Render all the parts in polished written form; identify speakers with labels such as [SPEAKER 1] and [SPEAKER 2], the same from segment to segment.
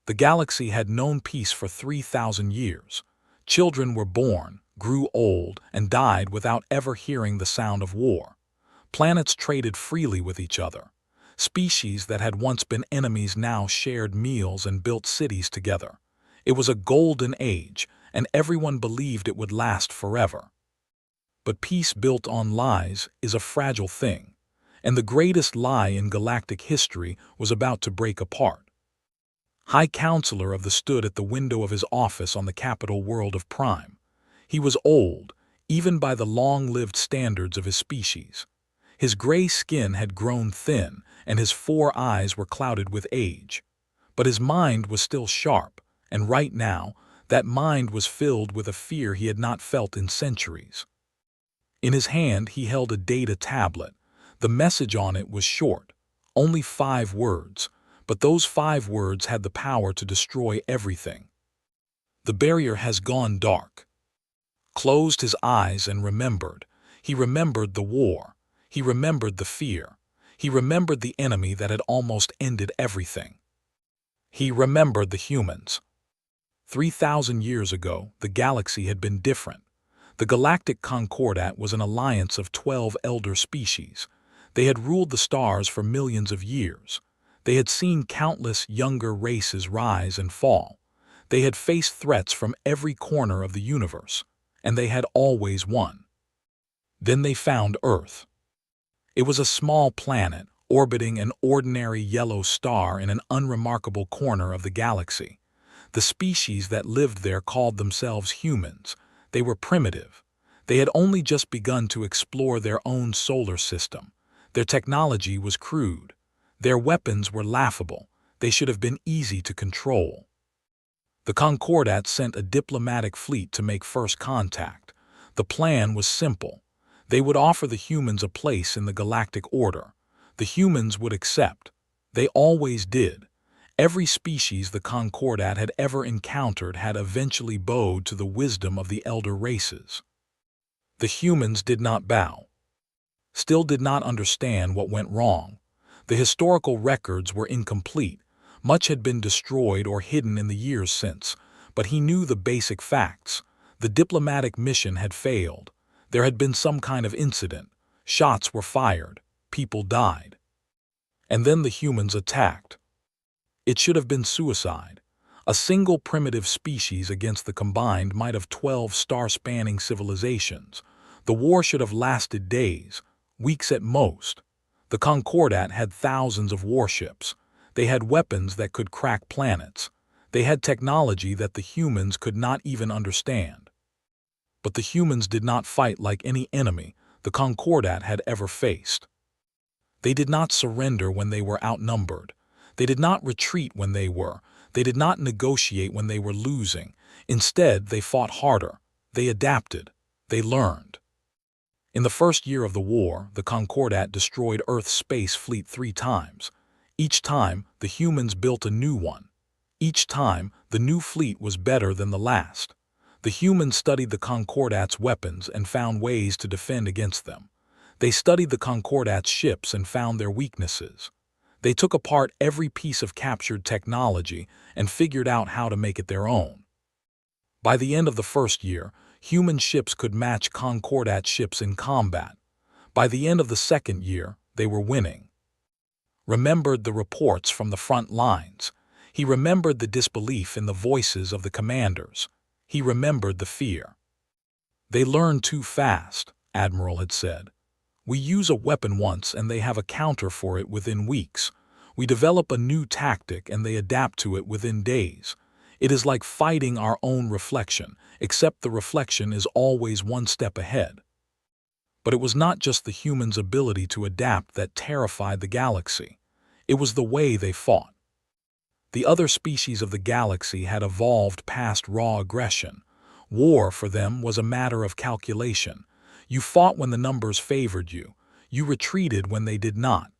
[SPEAKER 1] The galaxy had known peace for 3,000 years. Children were born, grew old, and died without ever hearing the sound of war. Planets traded freely with each other. Species that had once been enemies now shared meals and built cities together. It was a golden age, and everyone believed it would last forever. But peace built on lies is a fragile thing, and the greatest lie in galactic history was about to break apart. High Counselor of the stood at the window of his office on the capital world of Prime. He was old, even by the long-lived standards of his species. His gray skin had grown thin, and his 4 eyes were clouded with age. But his mind was still sharp, and right now, that mind was filled with a fear he had not felt in centuries. In his hand he held a data tablet. The message on it was short, only 5 words, but those 5 words had the power to destroy everything. The barrier has gone dark. Closed his eyes and remembered. He remembered the war. He remembered the fear. He remembered the enemy that had almost ended everything. He remembered the humans. 3,000 years ago, the galaxy had been different. The Galactic Concordat was an alliance of 12 elder species. They had ruled the stars for millions of years. They had seen countless younger races rise and fall. They had faced threats from every corner of the universe, and they had always won. Then they found Earth. It was a small planet, orbiting an ordinary yellow star in an unremarkable corner of the galaxy. The species that lived there called themselves humans. They were primitive. They had only just begun to explore their own solar system. Their technology was crude. Their weapons were laughable. They should have been easy to control. The Concordat sent a diplomatic fleet to make first contact. The plan was simple. They would offer the humans a place in the galactic order. The humans would accept. They always did. Every species the Concordat had ever encountered had eventually bowed to the wisdom of the elder races. The humans did not bow. Still did not understand what went wrong. The historical records were incomplete. Much had been destroyed or hidden in the years since, but he knew the basic facts. The diplomatic mission had failed. There had been some kind of incident. Shots were fired. People died. And then the humans attacked. It should have been suicide. A single primitive species against the combined might of 12 star-spanning civilizations. The war should have lasted days, weeks at most. The Concordat had thousands of warships. They had weapons that could crack planets. They had technology that the humans could not even understand. But the humans did not fight like any enemy the Concordat had ever faced. They did not surrender when they were outnumbered. They did not retreat when they were. They did not negotiate when they were losing. Instead, they fought harder. They adapted. They learned. In the first year of the war, the Concordat destroyed Earth's space fleet 3 times. Each time, the humans built a new one. Each time, the new fleet was better than the last. The humans studied the Concordat's weapons and found ways to defend against them. They studied the Concordat's ships and found their weaknesses. They took apart every piece of captured technology and figured out how to make it their own. By the end of the first year, human ships could match Concordat ships in combat. By the end of the second year, they were winning. Remembered the reports from the front lines. He remembered the disbelief in the voices of the commanders. He remembered the fear. They learn too fast, Admiral had said. We use a weapon once and they have a counter for it within weeks. We develop a new tactic and they adapt to it within days. It is like fighting our own reflection, except the reflection is always one step ahead. But it was not just the humans' ability to adapt that terrified the galaxy. It was the way they fought. The other species of the galaxy had evolved past raw aggression. War for them was a matter of calculation. You fought when the numbers favored you. You retreated when they did not.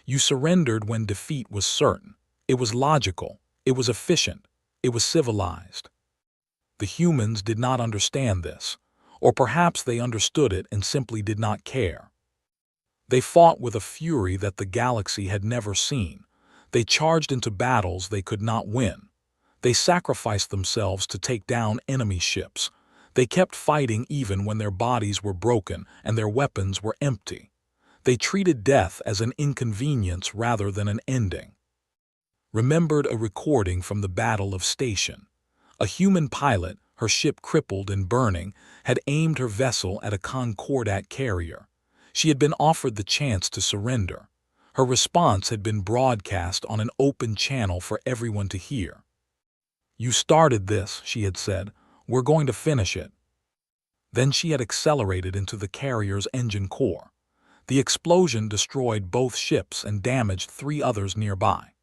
[SPEAKER 1] You surrendered when defeat was certain. It was logical. It was efficient. It was civilized. The humans did not understand this, or perhaps they understood it and simply did not care. They fought with a fury that the galaxy had never seen. They charged into battles they could not win. They sacrificed themselves to take down enemy ships. They kept fighting even when their bodies were broken and their weapons were empty. They treated death as an inconvenience rather than an ending. Remembered a recording from the Battle of Station. A human pilot, her ship crippled and burning, had aimed her vessel at a concordat carrier. She had been offered the chance to surrender. Her response had been broadcast on an open channel for everyone to hear. "You started this," she had said. "We're going to finish it." Then she had accelerated into the carrier's engine core. The explosion destroyed both ships and damaged 3 others nearby.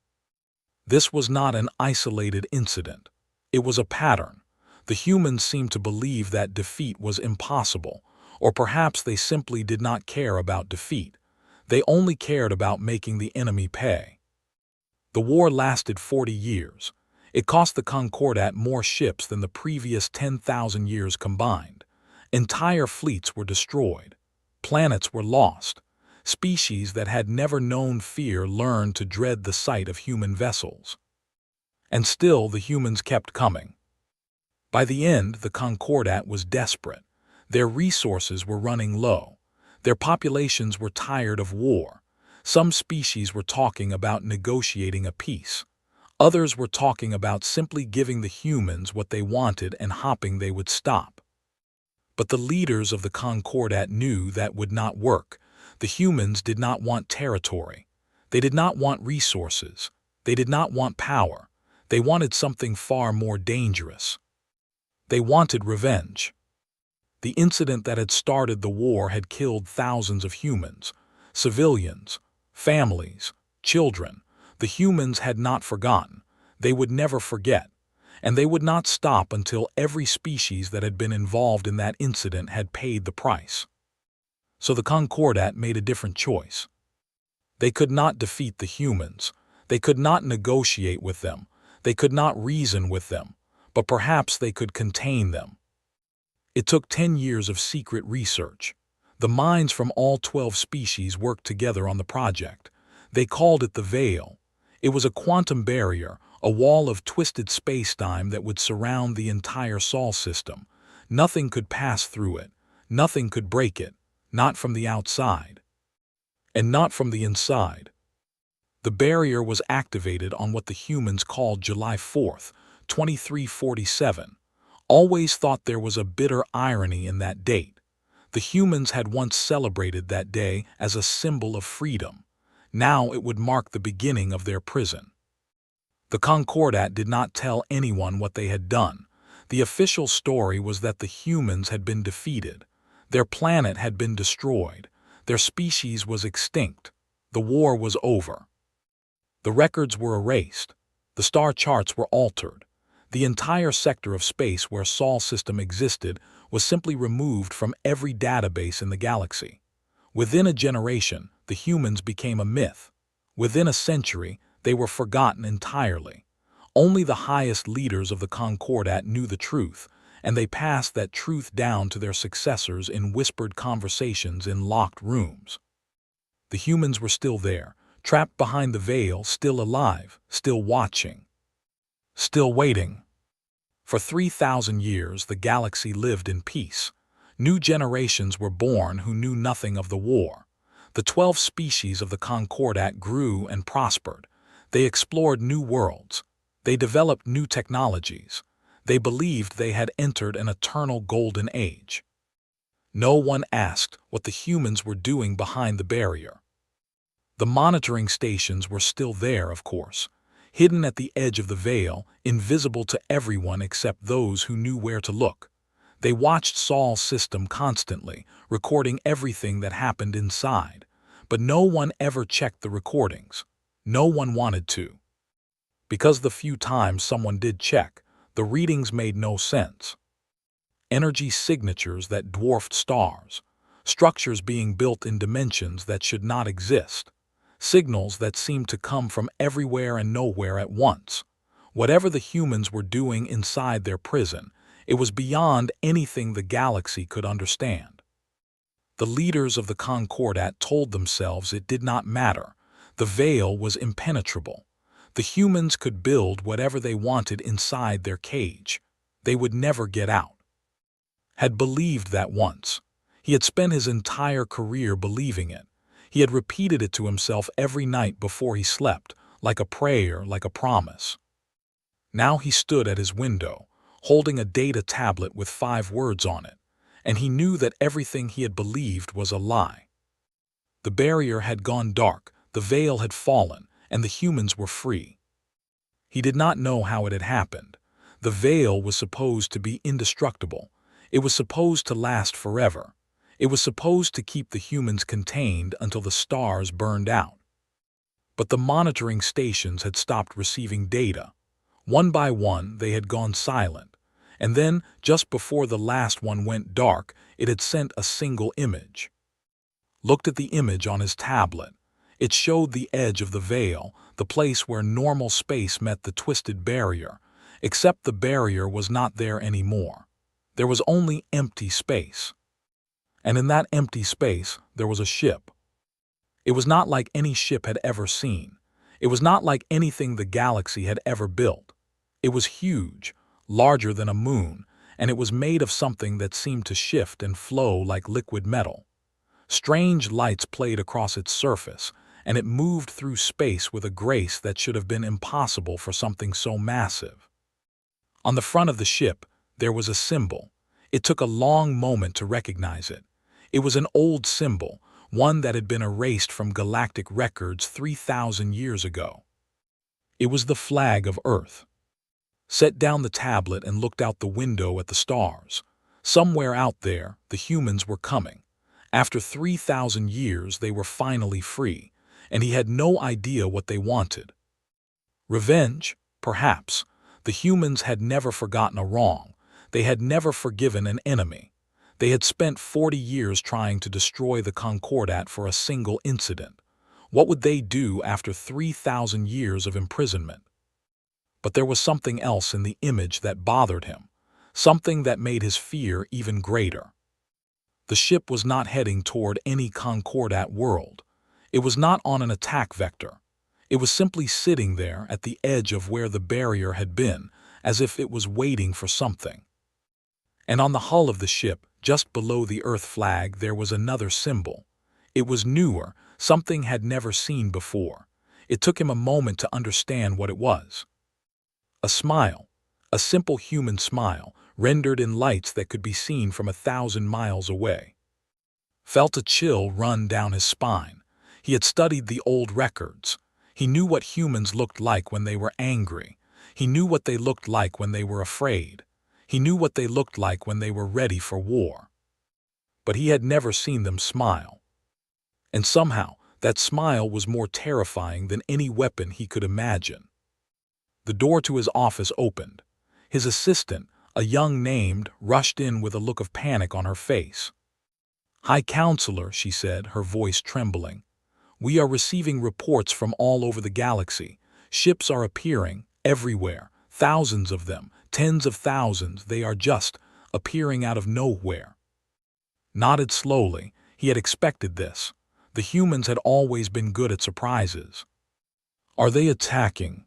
[SPEAKER 1] This was not an isolated incident. It was a pattern. The humans seemed to believe that defeat was impossible, or perhaps they simply did not care about defeat. They only cared about making the enemy pay. The war lasted 40 years. It cost the Concordat more ships than the previous 10,000 years combined. Entire fleets were destroyed. Planets were lost. Species that had never known fear learned to dread the sight of human vessels. And still the humans kept coming. By the end, the Concordat was desperate. Their resources were running low. Their populations were tired of war. Some species were talking about negotiating a peace. Others were talking about simply giving the humans what they wanted and hoping they would stop. But the leaders of the Concordat knew that would not work. The humans did not want territory. They did not want resources. They did not want power. They wanted something far more dangerous. They wanted revenge. The incident that had started the war had killed thousands of humans, civilians, families, children. The humans had not forgotten. They would never forget. And they would not stop until every species that had been involved in that incident had paid the price. So the Concordat made a different choice. They could not defeat the humans. They could not negotiate with them. They could not reason with them. But perhaps they could contain them. It took 10 years of secret research. The minds from all 12 species worked together on the project. They called it the Veil. It was a quantum barrier, a wall of twisted space-time that would surround the entire Sol system. Nothing could pass through it. Nothing could break it. Not from the outside. And not from the inside. The barrier was activated on what the humans called July 4th, 2347. Always thought there was a bitter irony in that date. The humans had once celebrated that day as a symbol of freedom. Now it would mark the beginning of their prison. The Concordat did not tell anyone what they had done. The official story was that the humans had been defeated. Their planet had been destroyed. Their species was extinct. The war was over. The records were erased. The star charts were altered. The entire sector of space where Sol system existed was simply removed from every database in the galaxy. Within a generation, the humans became a myth. Within a century, they were forgotten entirely. Only the highest leaders of the Concordat knew the truth, and they passed that truth down to their successors in whispered conversations in locked rooms. The humans were still there, trapped behind the veil, still alive, still watching. Still waiting. For 3,000 years, the galaxy lived in peace. New generations were born who knew nothing of the war. The 12 species of the Concordat grew and prospered. They explored new worlds. They developed new technologies. They believed they had entered an eternal golden age. No one asked what the humans were doing behind the barrier. The monitoring stations were still there, of course. Hidden at the edge of the veil, invisible to everyone except those who knew where to look. They watched Sol's system constantly, recording everything that happened inside. But no one ever checked the recordings. No one wanted to. Because the few times someone did check, the readings made no sense. Energy signatures that dwarfed stars. Structures being built in dimensions that should not exist. Signals that seemed to come from everywhere and nowhere at once. Whatever the humans were doing inside their prison, it was beyond anything the galaxy could understand. The leaders of the Concordat told themselves it did not matter. The veil was impenetrable. The The humans could build whatever they wanted inside their cage. They would never get out. Had believed that once. He had spent his entire career believing it. He had repeated it to himself every night before he slept, like a prayer, like a promise. Now he stood at his window, holding a data tablet with 5 words on it, and he knew that everything he had believed was a lie. The barrier had gone dark, the veil had fallen, and the humans were free. He did not know how it had happened. The veil was supposed to be indestructible. It was supposed to last forever. It was supposed to keep the humans contained until the stars burned out. But the monitoring stations had stopped receiving data. One by one, they had gone silent. And then, just before the last one went dark, it had sent a single image. Looked at the image on his tablet. It showed the edge of the veil, the place where normal space met the twisted barrier, except the barrier was not there anymore. There was only empty space. And in that empty space, there was a ship. It was not like any ship had ever seen. It was not like anything the galaxy had ever built. It was huge, larger than a moon, and it was made of something that seemed to shift and flow like liquid metal. Strange lights played across its surface, and it moved through space with a grace that should have been impossible for something so massive. On the front of the ship, there was a symbol. It took a long moment to recognize it. It was an old symbol, one that had been erased from galactic records 3,000 years ago. It was the flag of Earth. Set down the tablet and looked out the window at the stars. Somewhere out there, the humans were coming. After 3,000 years, they were finally free, and he had no idea what they wanted. Revenge? Perhaps. The humans had never forgotten a wrong. They had never forgiven an enemy. They had spent 40 years trying to destroy the Concordat for a single incident. What would they do after 3,000 years of imprisonment? But there was something else in the image that bothered him, something that made his fear even greater. The ship was not heading toward any Concordat world. It was not on an attack vector. It was simply sitting there at the edge of where the barrier had been, as if it was waiting for something. And on the hull of the ship, just below the Earth flag, there was another symbol. It was newer, something had never seen before. It took him a moment to understand what it was. A smile, a simple human smile, rendered in lights that could be seen from 1,000 miles away. Felt a chill run down his spine. He had studied the old records. He knew what humans looked like when they were angry. He knew what they looked like when they were afraid. He knew what they looked like when they were ready for war. But he had never seen them smile. And somehow, that smile was more terrifying than any weapon he could imagine. The door to his office opened. His assistant, a young named, rushed in with a look of panic on her face. "High Counselor," she said, her voice trembling. "We are receiving reports from all over the galaxy. Ships are appearing, everywhere, thousands of them, tens of thousands. They are just appearing out of nowhere." Nodded slowly. He had expected this. The humans had always been good at surprises. "Are they attacking?"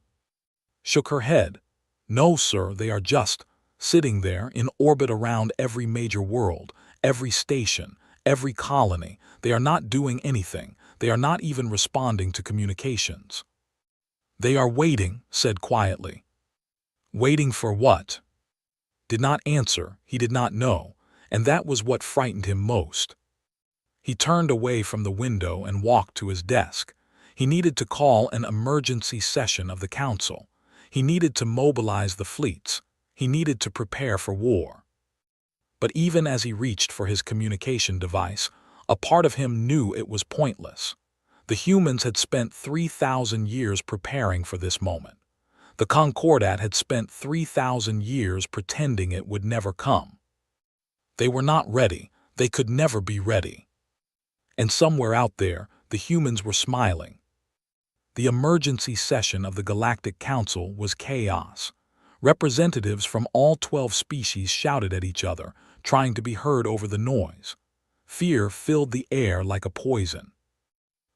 [SPEAKER 1] Shook her head. "No, sir, they are just sitting there in orbit around every major world, every station, every colony. They are not doing anything. They are not even responding to communications." "They are waiting," said quietly. Waiting for what? Did not answer. He did not know, and that was what frightened him most. He turned away from the window and walked to his desk. He needed to call an emergency session of the council. He needed to mobilize the fleets. He needed to prepare for war. But even as he reached for his communication device, a part of him knew it was pointless. The humans had spent 3,000 years preparing for this moment. The Concordat had spent 3,000 years pretending it would never come. They were not ready. They could never be ready. And somewhere out there, the humans were smiling. The emergency session of the Galactic Council was chaos. Representatives from all 12 species shouted at each other, trying to be heard over the noise. Fear filled the air like a poison.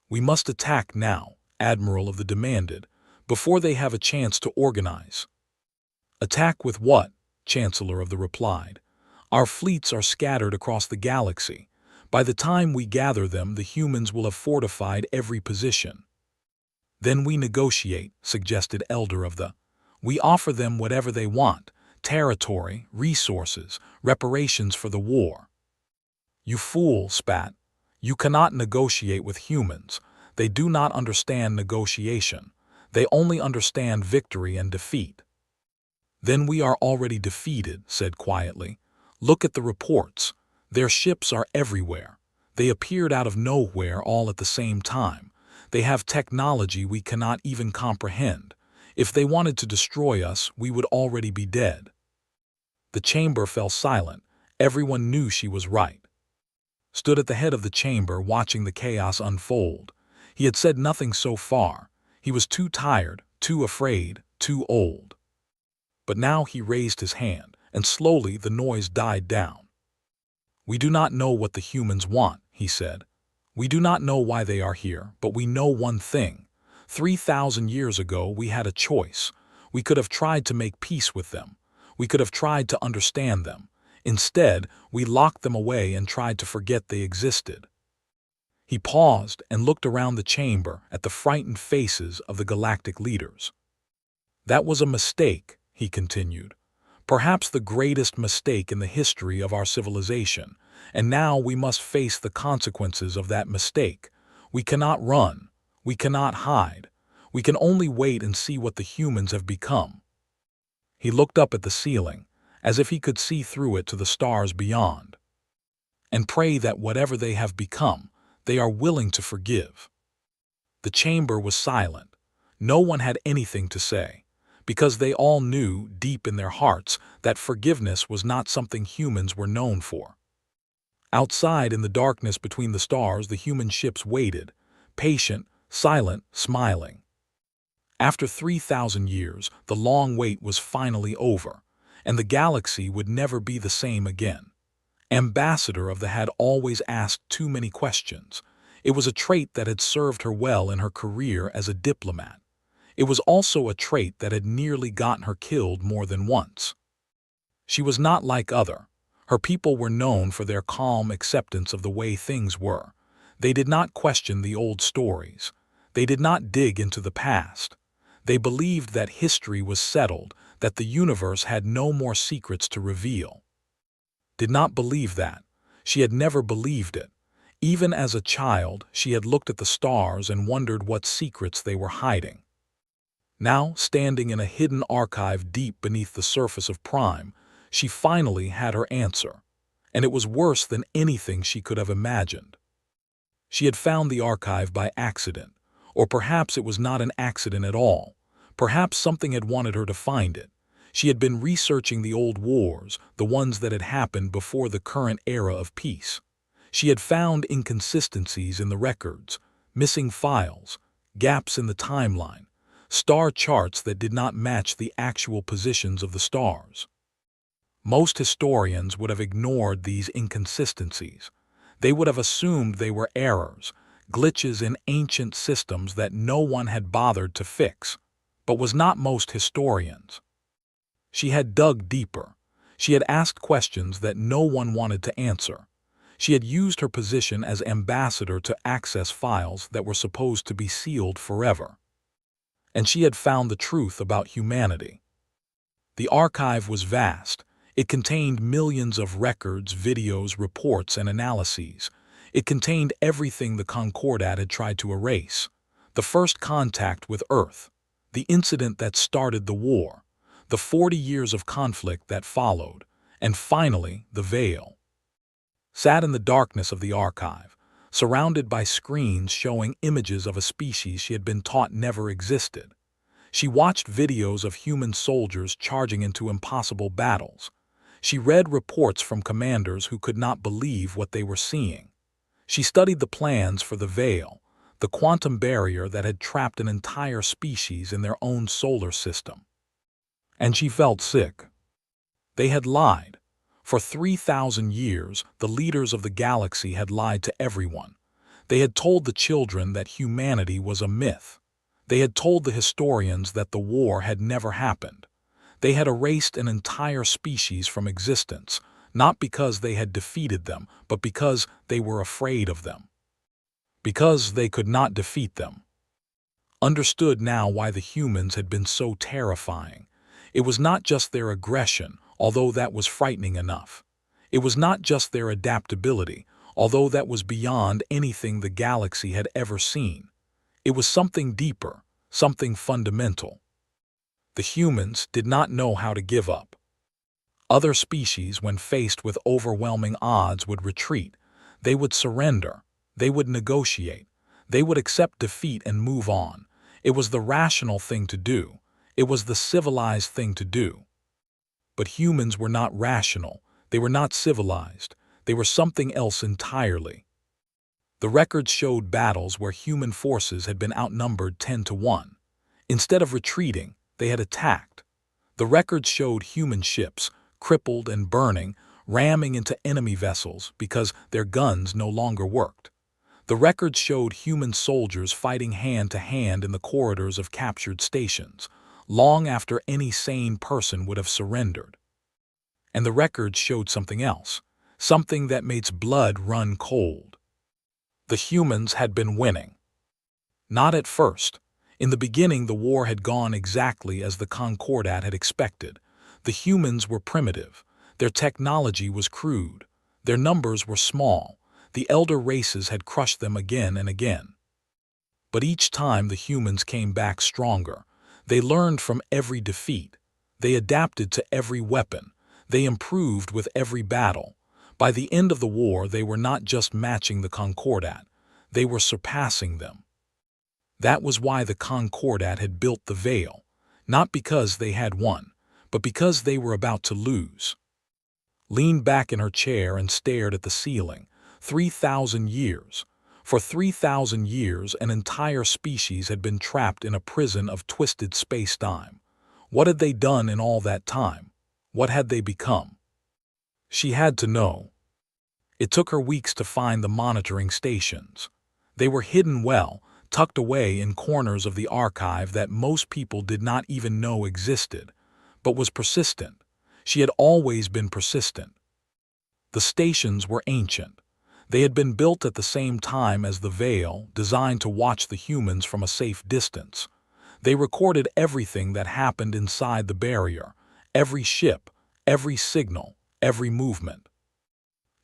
[SPEAKER 1] "We must attack now," Admiral of the demanded. before they have a chance to organize. Attack with what? Chancellor of the replied. Our fleets are scattered across the galaxy. By the time we gather them, the humans will have fortified every position. Then we negotiate, suggested Elder of the. We offer them whatever they want, territory, resources, reparations for the war. You fool, spat. You cannot negotiate with humans. They do not understand negotiation. They only understand victory and defeat. Then we are already defeated, said quietly. Look at the reports. Their ships are everywhere. They appeared out of nowhere all at the same time. They have technology we cannot even comprehend. If they wanted to destroy us, we would already be dead. The chamber fell silent. Everyone knew she was right. Stood at the head of the chamber watching the chaos unfold. He had said nothing so far. He was too tired, too afraid, too old. But now he raised his hand, and slowly the noise died down. We do not know what the humans want, he said. We do not know why they are here, but we know one thing. 3,000 years ago we had a choice. We could have tried to make peace with them. We could have tried to understand them. Instead, we locked them away and tried to forget they existed. He paused and looked around the chamber at the frightened faces of the galactic leaders. That was a mistake, he continued. Perhaps the greatest mistake in the history of our civilization, and now we must face the consequences of that mistake. We cannot run. We cannot hide. We can only wait and see what the humans have become. He looked up at the ceiling, as if he could see through it to the stars beyond, and pray that whatever they have become, they are willing to forgive. The chamber was silent. No one had anything to say, because they all knew deep in their hearts that forgiveness was not something humans were known for. Outside in the darkness between the stars, the human ships waited, patient, silent, smiling. After 3,000 years, the long wait was finally over, and the galaxy would never be the same again. Ambassador of the had always asked too many questions. It was a trait that had served her well in her career as a diplomat. It was also a trait that had nearly gotten her killed more than once. She was not like other. Her people were known for their calm acceptance of the way things were. They did not question the old stories. They did not dig into the past. They believed that history was settled, that the universe had no more secrets to reveal. Did not believe that. She had never believed it. Even as a child, she had looked at the stars and wondered what secrets they were hiding. Now, standing in a hidden archive deep beneath the surface of Prime, she finally had her answer, and it was worse than anything she could have imagined. She had found the archive by accident, or perhaps it was not an accident at all. Perhaps something had wanted her to find it. She had been researching the old wars, the ones that had happened before the current era of peace. She had found inconsistencies in the records, missing files, gaps in the timeline, star charts that did not match the actual positions of the stars. Most historians would have ignored these inconsistencies. They would have assumed they were errors, glitches in ancient systems that no one had bothered to fix, but was not most historians. She had dug deeper. She had asked questions that no one wanted to answer. She had used her position as ambassador to access files that were supposed to be sealed forever. And she had found the truth about humanity. The archive was vast. It contained millions of records, videos, reports, and analyses. It contained everything the Concordat had tried to erase. The first contact with Earth, the incident that started the war, the 40 years of conflict that followed, and finally, the veil. Sat in the darkness of the archive, surrounded by screens showing images of a species she had been taught never existed. She watched videos of human soldiers charging into impossible battles. She read reports from commanders who could not believe what they were seeing. She studied the plans for the veil, the quantum barrier that had trapped an entire species in their own solar system. And she felt sick. They had lied. For 3,000 years, the leaders of the galaxy had lied to everyone. They had told the children that humanity was a myth. They had told the historians that the war had never happened. They had erased an entire species from existence, not because they had defeated them, but because they were afraid of them. Because they could not defeat them. Understood now why the humans had been so terrifying. It was not just their aggression, although that was frightening enough. It was not just their adaptability, although that was beyond anything the galaxy had ever seen. It was something deeper, something fundamental. The humans did not know how to give up. Other species, when faced with overwhelming odds, would retreat. They would surrender. They would negotiate. They would accept defeat and move on. It was the rational thing to do. It was the civilized thing to do. But humans were not rational. They were not civilized. They were something else entirely. The records showed battles where human forces had been outnumbered 10-1. Instead of retreating, they had attacked. The records showed human ships, crippled and burning, ramming into enemy vessels because their guns no longer worked. The records showed human soldiers fighting hand-to-hand in the corridors of captured stations, long after any sane person would have surrendered. And the records showed something else, something that makes blood run cold. The humans had been winning. Not at first. In the beginning, the war had gone exactly as the Concordat had expected. The humans were primitive. Their technology was crude. Their numbers were small. The elder races had crushed them again and again. But each time the humans came back stronger. They learned from every defeat. They adapted to every weapon. They improved with every battle. By the end of the war, they were not just matching the Concordat. They were surpassing them. That was why the Concordat had built the Veil, not because they had won, but because they were about to lose. Leaned back in her chair and stared at the ceiling. 3,000 years. For 3,000 years, an entire species had been trapped in a prison of twisted space-time. What had they done in all that time? What had they become? She had to know. It took her weeks to find the monitoring stations. They were hidden well, tucked away in corners of the archive that most people did not even know existed, but was persistent. She had always been persistent. The stations were ancient. They had been built at the same time as the Veil, designed to watch the humans from a safe distance. They recorded everything that happened inside the barrier, every ship, every signal, every movement.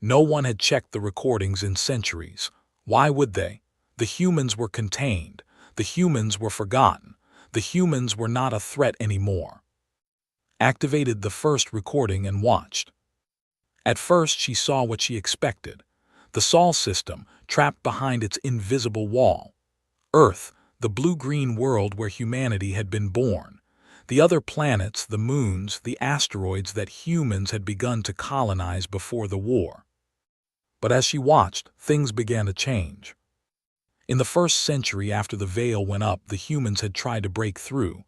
[SPEAKER 1] No one had checked the recordings in centuries. Why would they? The humans were contained. The humans were forgotten. The humans were not a threat anymore. Activated the first recording and watched. At first, she saw what she expected. The Sol system, trapped behind its invisible wall. Earth, the blue-green world where humanity had been born. The other planets, the moons, the asteroids that humans had begun to colonize before the war. But as she watched, things began to change. In the first century after the Veil went up, the humans had tried to break through.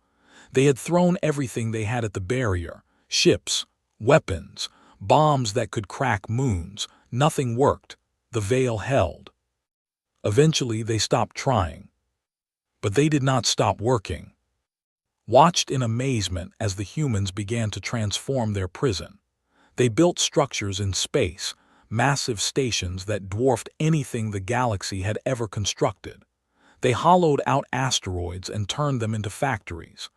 [SPEAKER 1] They had thrown everything they had at the barrier, ships, weapons, bombs that could crack moons. Nothing worked. The Veil held. Eventually, they stopped trying. But they did not stop working. Watched in amazement as the humans began to transform their prison. They built structures in space, massive stations that dwarfed anything the galaxy had ever constructed. They hollowed out asteroids and turned them into factories.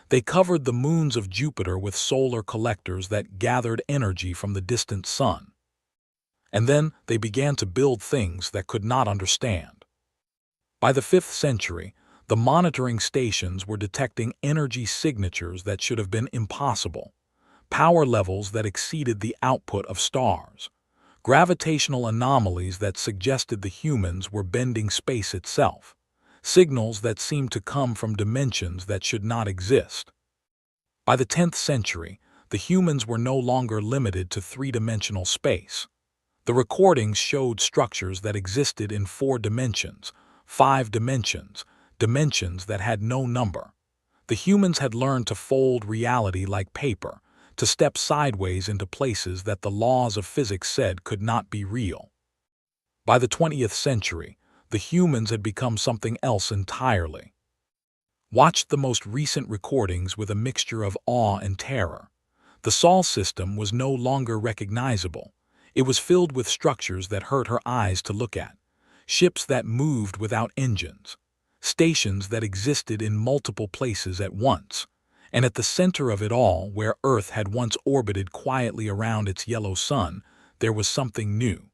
[SPEAKER 1] They covered the moons of Jupiter with solar collectors that gathered energy from the distant sun. And then they began to build things that could not understand. By the 5th century, the monitoring stations were detecting energy signatures that should have been impossible, power levels that exceeded the output of stars, gravitational anomalies that suggested the humans were bending space itself, signals that seemed to come from dimensions that should not exist. By the 10th century, the humans were no longer limited to three-dimensional space. The recordings showed structures that existed in 4 dimensions, 5 dimensions, dimensions that had no number. The humans had learned to fold reality like paper, to step sideways into places that the laws of physics said could not be real. By the 20th century, the humans had become something else entirely. watched the most recent recordings with a mixture of awe and terror. The Sol system was no longer recognizable. It was filled with structures that hurt her eyes to look at, ships that moved without engines, stations that existed in multiple places at once, and at the center of it all, where Earth had once orbited quietly around its yellow sun, there was something new.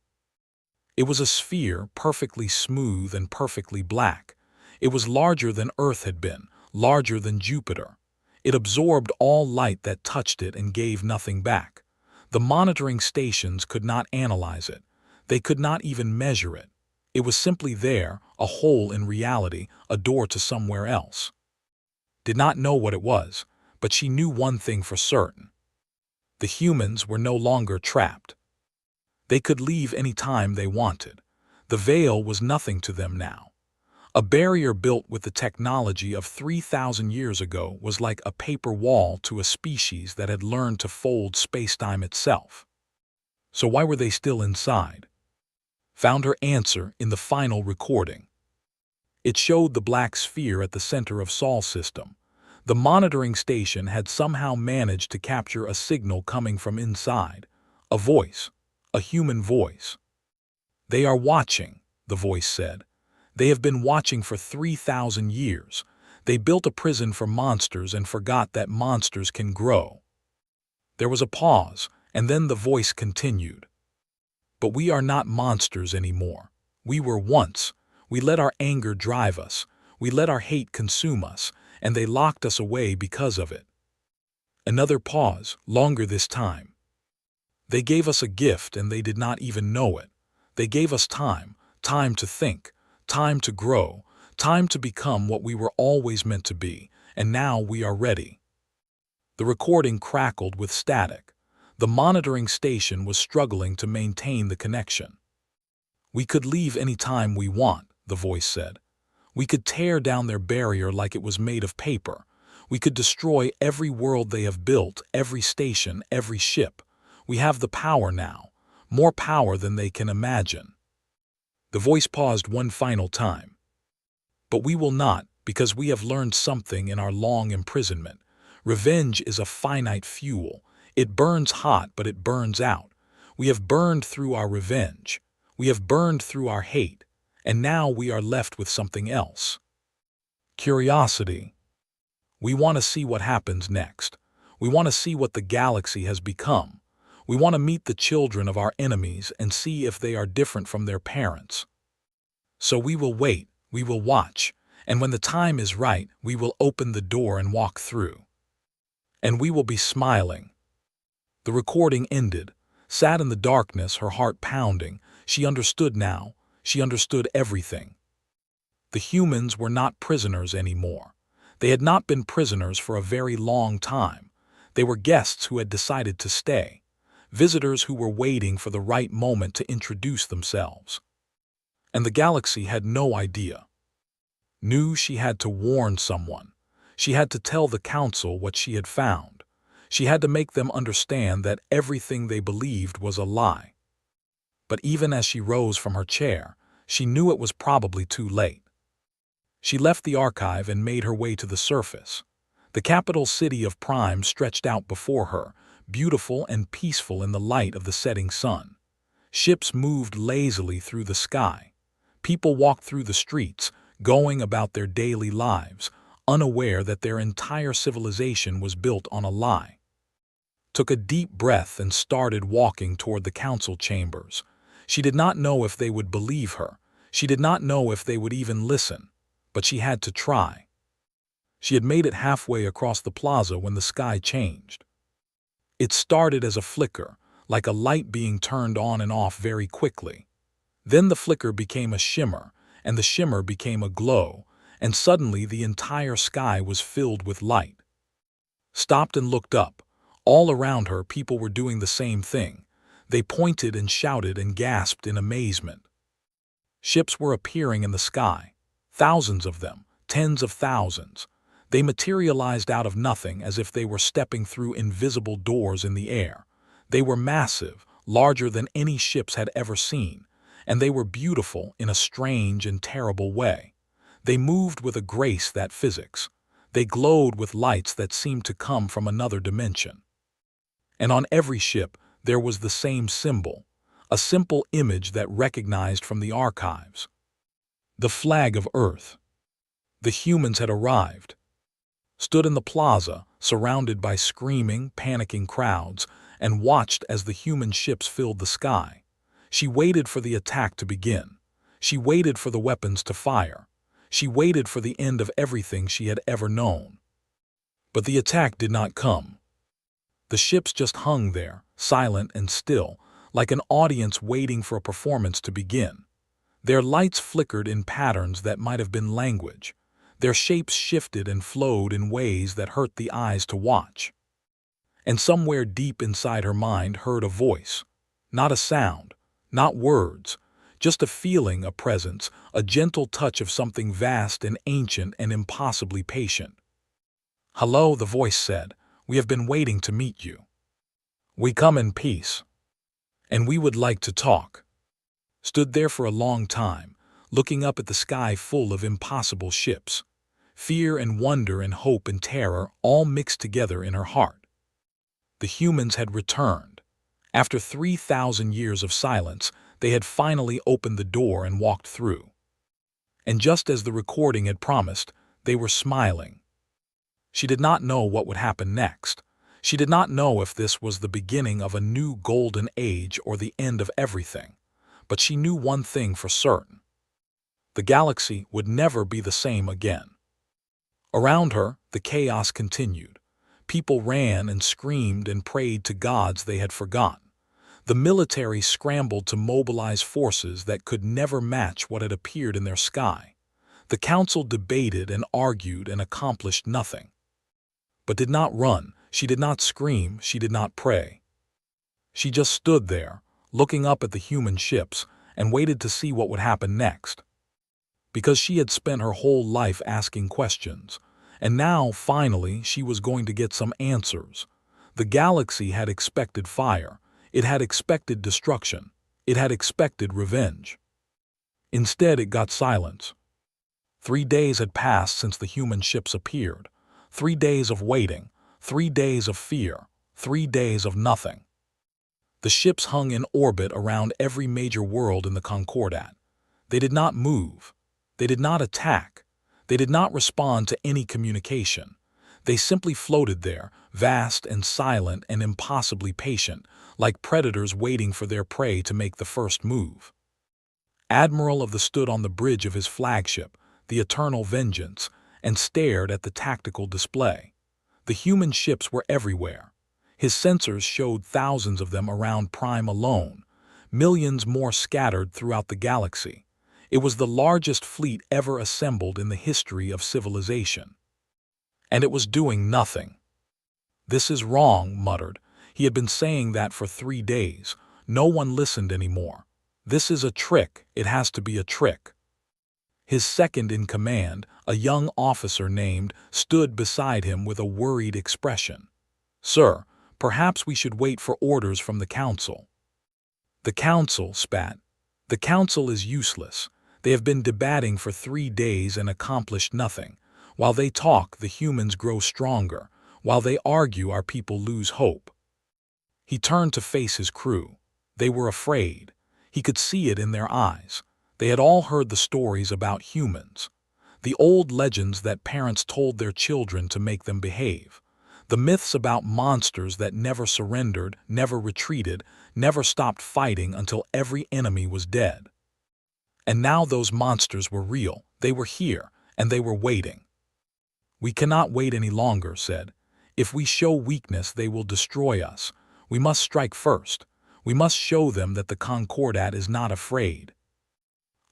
[SPEAKER 1] It was a sphere, perfectly smooth and perfectly black. It was larger than Earth had been, larger than Jupiter. It absorbed all light that touched it and gave nothing back. The monitoring stations could not analyze it. They could not even measure it. It was simply there, a hole in reality, a door to somewhere else. Did not know what it was, but she knew one thing for certain. The humans were no longer trapped. They could leave any time they wanted. The veil was nothing to them now. A barrier built with the technology of 3,000 years ago was like a paper wall to a species that had learned to fold spacetime itself. So why were they still inside? Found her answer in the final recording. It showed the black sphere at the center of Sol system. The monitoring station had somehow managed to capture a signal coming from inside. A voice. A human voice. "They are watching," the voice said. "They have been watching for 3,000 years. They built a prison for monsters and forgot that monsters can grow." There was a pause, and then the voice continued. "But we are not monsters anymore. We were once. We let our anger drive us. We let our hate consume us, and they locked us away because of it." Another pause, longer this time. "They gave us a gift and they did not even know it. They gave us time, time to think, time to grow, time to become what we were always meant to be, and now we are ready." The recording crackled with static. The monitoring station was struggling to maintain the connection. "We could leave any time we want," the voice said. "We could tear down their barrier like it was made of paper. We could destroy every world they have built, every station, every ship. We have the power now, more power than they can imagine." The voice paused one final time. "But we will not, because we have learned something in our long imprisonment. Revenge is a finite fuel. It burns hot, but it burns out. We have burned through our revenge. We have burned through our hate, and now we are left with something else. Curiosity. We want to see what happens next. We want to see what the galaxy has become. We want to meet the children of our enemies and see if they are different from their parents. So we will wait, we will watch, and when the time is right, we will open the door and walk through. And we will be smiling." The recording ended. Sat in the darkness, her heart pounding. She understood now. She understood everything. The humans were not prisoners anymore. They had not been prisoners for a very long time. They were guests who had decided to stay. Visitors who were waiting for the right moment to introduce themselves. And the galaxy had no idea. Knew she had to warn someone. She had to tell the council what she had found. She had to make them understand that everything they believed was a lie. But even as she rose from her chair, she knew it was probably too late. She left the archive and made her way to the surface. The capital city of Prime stretched out before her, beautiful and peaceful in the light of the setting sun. Ships moved lazily through the sky. People walked through the streets, going about their daily lives, unaware that their entire civilization was built on a lie. Took a deep breath and started walking toward the council chambers. She did not know if they would believe her. She did not know if they would even listen, but she had to try. She had made it halfway across the plaza when the sky changed. It started as a flicker, like a light being turned on and off very quickly. Then the flicker became a shimmer, and the shimmer became a glow, and suddenly the entire sky was filled with light. Stopped and looked up. All around her, people were doing the same thing. They pointed and shouted and gasped in amazement. Ships were appearing in the sky. Thousands of them, tens of thousands. They materialized out of nothing as if they were stepping through invisible doors in the air. They were massive, larger than any ships had ever seen, and they were beautiful in a strange and terrible way. They moved with a grace that physics, They glowed with lights that seemed to come from another dimension. And on every ship, there was the same symbol, a simple image that recognized from the archives. The flag of Earth. The humans had arrived. Stood in the plaza, surrounded by screaming, panicking crowds, and watched as the human ships filled the sky. She waited for the attack to begin. She waited for the weapons to fire. She waited for the end of everything she had ever known. But the attack did not come. The ships just hung there, silent and still, like an audience waiting for a performance to begin. Their lights flickered in patterns that might have been language. Their shapes shifted and flowed in ways that hurt the eyes to watch. And somewhere deep inside her mind heard a voice. Not a sound, not words, just a feeling, a presence, a gentle touch of something vast and ancient and impossibly patient. "Hello," the voice said. "We have been waiting to meet you. We come in peace. And we would like to talk." Stood there for a long time, looking up at the sky full of impossible ships. Fear and wonder and hope and terror all mixed together in her heart. The humans had returned. After 3,000 years of silence, they had finally opened the door and walked through. And just as the recording had promised, they were smiling. She did not know what would happen next. She did not know if this was the beginning of a new golden age or the end of everything. But she knew one thing for certain. The galaxy would never be the same again. Around her, the chaos continued. People ran and screamed and prayed to gods they had forgotten. The military scrambled to mobilize forces that could never match what had appeared in their sky. The council debated and argued and accomplished nothing. But did not run, she did not scream, she did not pray. She just stood there, looking up at the human ships, and waited to see what would happen next. Because she had spent her whole life asking questions, and now, finally, she was going to get some answers. The galaxy had expected fire. It had expected destruction. It had expected revenge. Instead, it got silence. 3 days had passed since the human ships appeared. 3 days of waiting. 3 days of fear. 3 days of nothing. The ships hung in orbit around every major world in the Concordat. They did not move. They did not attack. They did not respond to any communication. They simply floated there, vast and silent and impossibly patient, like predators waiting for their prey to make the first move. Admiral of the stood on the bridge of his flagship, the Eternal Vengeance, and stared at the tactical display. The human ships were everywhere. His sensors showed thousands of them around Prime alone, millions more scattered throughout the galaxy. It was the largest fleet ever assembled in the history of civilization. And it was doing nothing. "This is wrong," muttered. He had been saying that for 3 days. No one listened anymore. "This is a trick. It has to be a trick." His second in command, a young officer named, stood beside him with a worried expression. "Sir, perhaps we should wait for orders from the council." "The council," spat. "The council is useless. They have been debating for 3 days and accomplished nothing. While they talk, the humans grow stronger. While they argue, our people lose hope." He turned to face his crew. They were afraid. He could see it in their eyes. They had all heard the stories about humans. The old legends that parents told their children to make them behave. The myths about monsters that never surrendered, never retreated, never stopped fighting until every enemy was dead. And now those monsters were real. They were here, and they were waiting. "We cannot wait any longer," said. "If we show weakness, they will destroy us. We must strike first. We must show them that the Concordat is not afraid."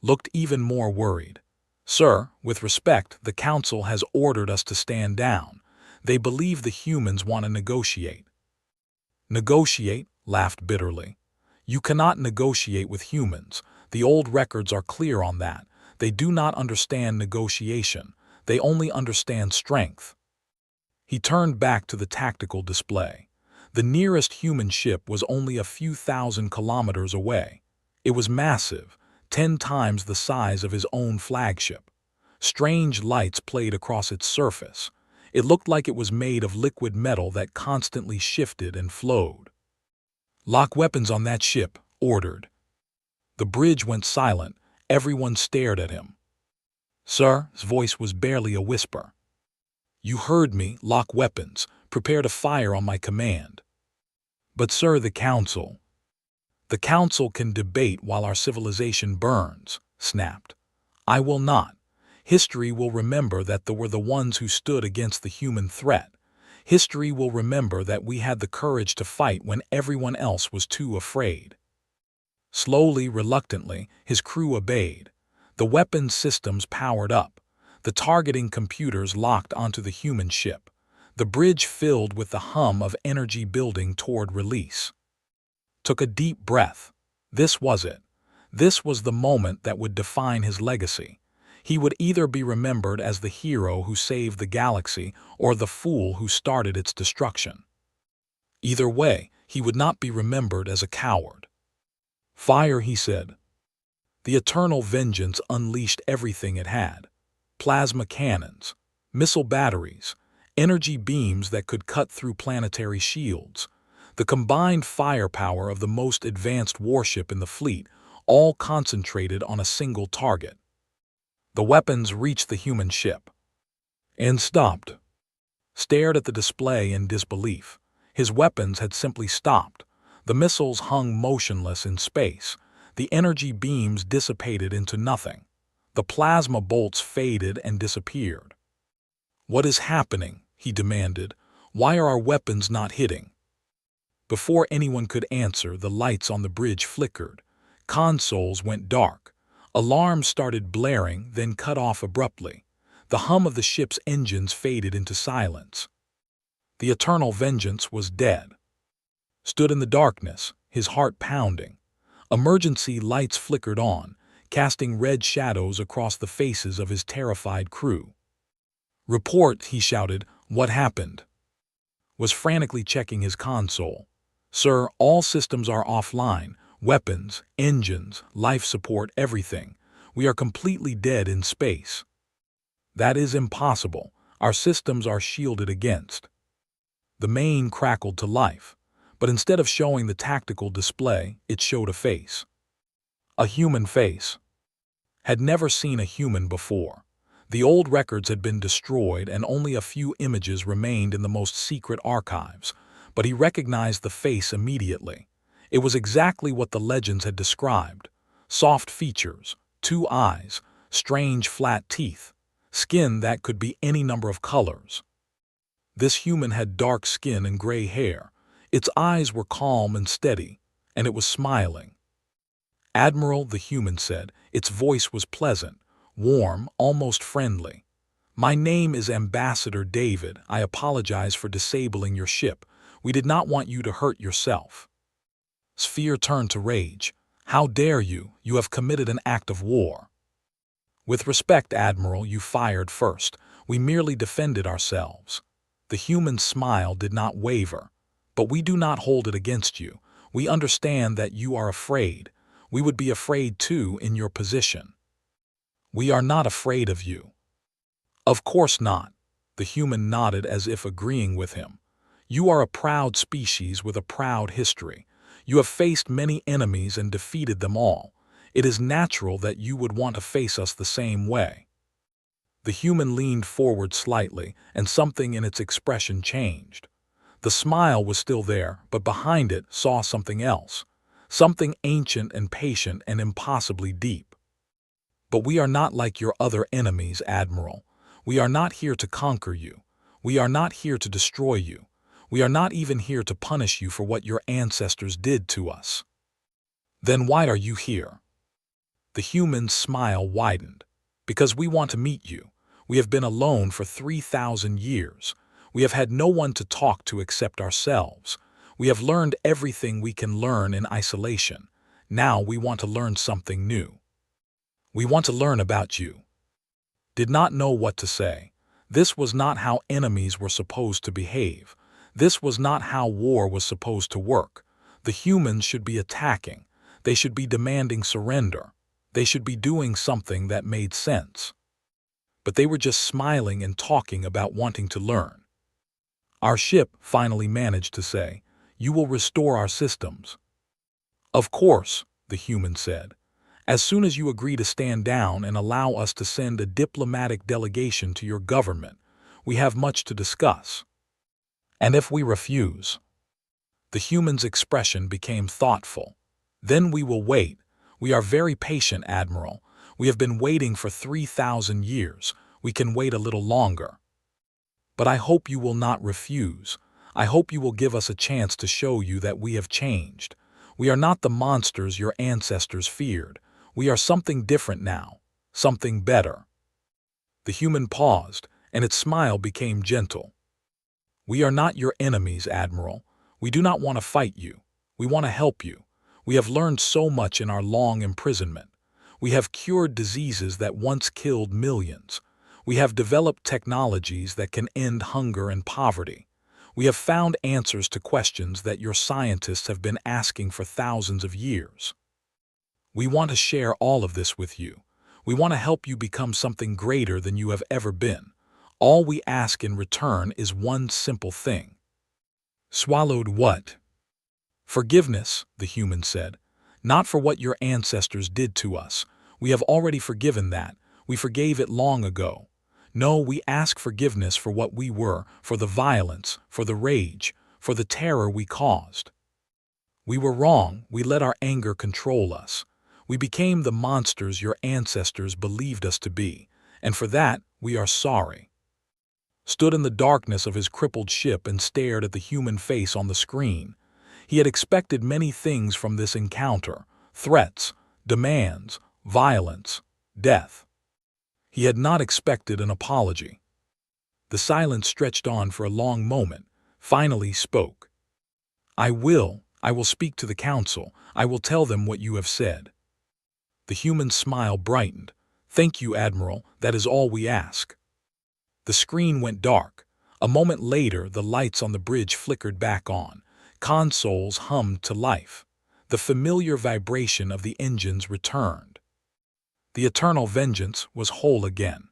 [SPEAKER 1] Looked even more worried. "Sir, with respect, the council has ordered us to stand down. They believe the humans want to negotiate." "Negotiate?" laughed bitterly. "You cannot negotiate with humans. The old records are clear on that. They do not understand negotiation. They only understand strength." He turned back to the tactical display. The nearest human ship was only a few thousand kilometers away. It was massive, 10 times the size of his own flagship. Strange lights played across its surface. It looked like it was made of liquid metal that constantly shifted and flowed. "Lock weapons on that ship," ordered. The bridge went silent. Everyone stared at him. "Sir," his voice was barely a whisper. "You heard me. Lock weapons. Prepare to fire on my command." "But sir, the council—" "The council can debate while our civilization burns," snapped. "I will not. History will remember that they were the ones who stood against the human threat. History will remember that we had the courage to fight when everyone else was too afraid." Slowly, reluctantly, his crew obeyed. The weapons systems powered up. The targeting computers locked onto the human ship. The bridge filled with the hum of energy building toward release. Took a deep breath. This was it. This was the moment that would define his legacy. He would either be remembered as the hero who saved the galaxy or the fool who started its destruction. Either way, he would not be remembered as a coward. "Fire," he said. The eternal vengeance unleashed everything it had. Plasma cannons, missile batteries, energy beams that could cut through planetary shields. The combined firepower of the most advanced warship in the fleet, all concentrated on a single target. The weapons reached the human ship and stopped. Stared at the display in disbelief. His weapons had simply stopped. The missiles hung motionless in space. The energy beams dissipated into nothing. The plasma bolts faded and disappeared. "What is happening?" he demanded. "Why are our weapons not hitting?" Before anyone could answer, the lights on the bridge flickered. Consoles went dark. Alarms started blaring, then cut off abruptly. The hum of the ship's engines faded into silence. The eternal vengeance was dead. Stood in the darkness, his heart pounding. Emergency lights flickered on, casting red shadows across the faces of his terrified crew. "Report," he shouted. "What happened?" Was frantically checking his console. "Sir, all systems are offline. Weapons, engines, life support, everything. We are completely dead in space." "That is impossible. Our systems are shielded against." The main crackled to life, but instead of showing the tactical display, it showed a face. A human face. Had never seen a human before. The old records had been destroyed and only a few images remained in the most secret archives, but he recognized the face immediately. It was exactly what the legends had described. Soft features, 2 eyes, strange flat teeth, skin that could be any number of colors. This human had dark skin and gray hair. Its eyes were calm and steady, and it was smiling. "Admiral," the human said. Its voice was pleasant, warm, almost friendly. "My name is Ambassador David. I apologize for disabling your ship. We did not want you to hurt yourself." Sphere turned to rage. "How dare you? You have committed an act of war." "With respect, Admiral, you fired first. We merely defended ourselves." The human's smile did not waver. "But we do not hold it against you. We understand that you are afraid. We would be afraid too in your position." "We are not afraid of you." "Of course not." The human nodded as if agreeing with him. "You are a proud species with a proud history. You have faced many enemies and defeated them all. It is natural that you would want to face us the same way." The human leaned forward slightly, and something in its expression changed. The smile was still there, but behind it saw something else. Something ancient and patient and impossibly deep. "But we are not like your other enemies, Admiral. We are not here to conquer you. We are not here to destroy you. We are not even here to punish you for what your ancestors did to us." "Then why are you here?" The human's smile widened. "Because we want to meet you. We have been alone for 3,000 years. We have had no one to talk to except ourselves. We have learned everything we can learn in isolation. Now we want to learn something new. We want to learn about you." Did not know what to say. This was not how enemies were supposed to behave. This was not how war was supposed to work. The humans should be attacking. They should be demanding surrender. They should be doing something that made sense. but they were just smiling and talking about wanting to learn. Our ship finally managed to say, "You will restore our systems." "Of course," the human said, "as soon as you agree to stand down and allow us to send a diplomatic delegation to your government. We have much to discuss." "And if we refuse?" The human's expression became thoughtful. "Then we will wait. We are very patient, Admiral. We have been waiting for 3,000 years. We can wait a little longer. But I hope you will not refuse. I hope you will give us a chance to show you that we have changed. We are not the monsters your ancestors feared. We are something different now, something better." The human paused, and its smile became gentle. "We are not your enemies, Admiral. We do not want to fight you. We want to help you. We have learned so much in our long imprisonment. We have cured diseases that once killed millions. We have developed technologies that can end hunger and poverty. We have found answers to questions that your scientists have been asking for thousands of years. We want to share all of this with you. We want to help you become something greater than you have ever been. All we ask in return is one simple thing." "Swallowed what?" "Forgiveness," the human said. "Not for what your ancestors did to us. We have already forgiven that. We forgave it long ago. No, we ask forgiveness for what we were, for the violence, for the rage, for the terror we caused. We were wrong. We let our anger control us. We became the monsters your ancestors believed us to be, and for that we are sorry." Stood in the darkness of his crippled ship and stared at the human face on the screen. He had expected many things from this encounter: threats, demands, violence, death. He had not expected an apology. The silence stretched on for a long moment, finally spoke. I will speak to the council. I will tell them what you have said." The human's smile brightened. "Thank you, Admiral. That is all we ask." The screen went dark. A moment later, the lights on the bridge flickered back on. Consoles hummed to life. The familiar vibration of the engines returned. The eternal vengeance was whole again.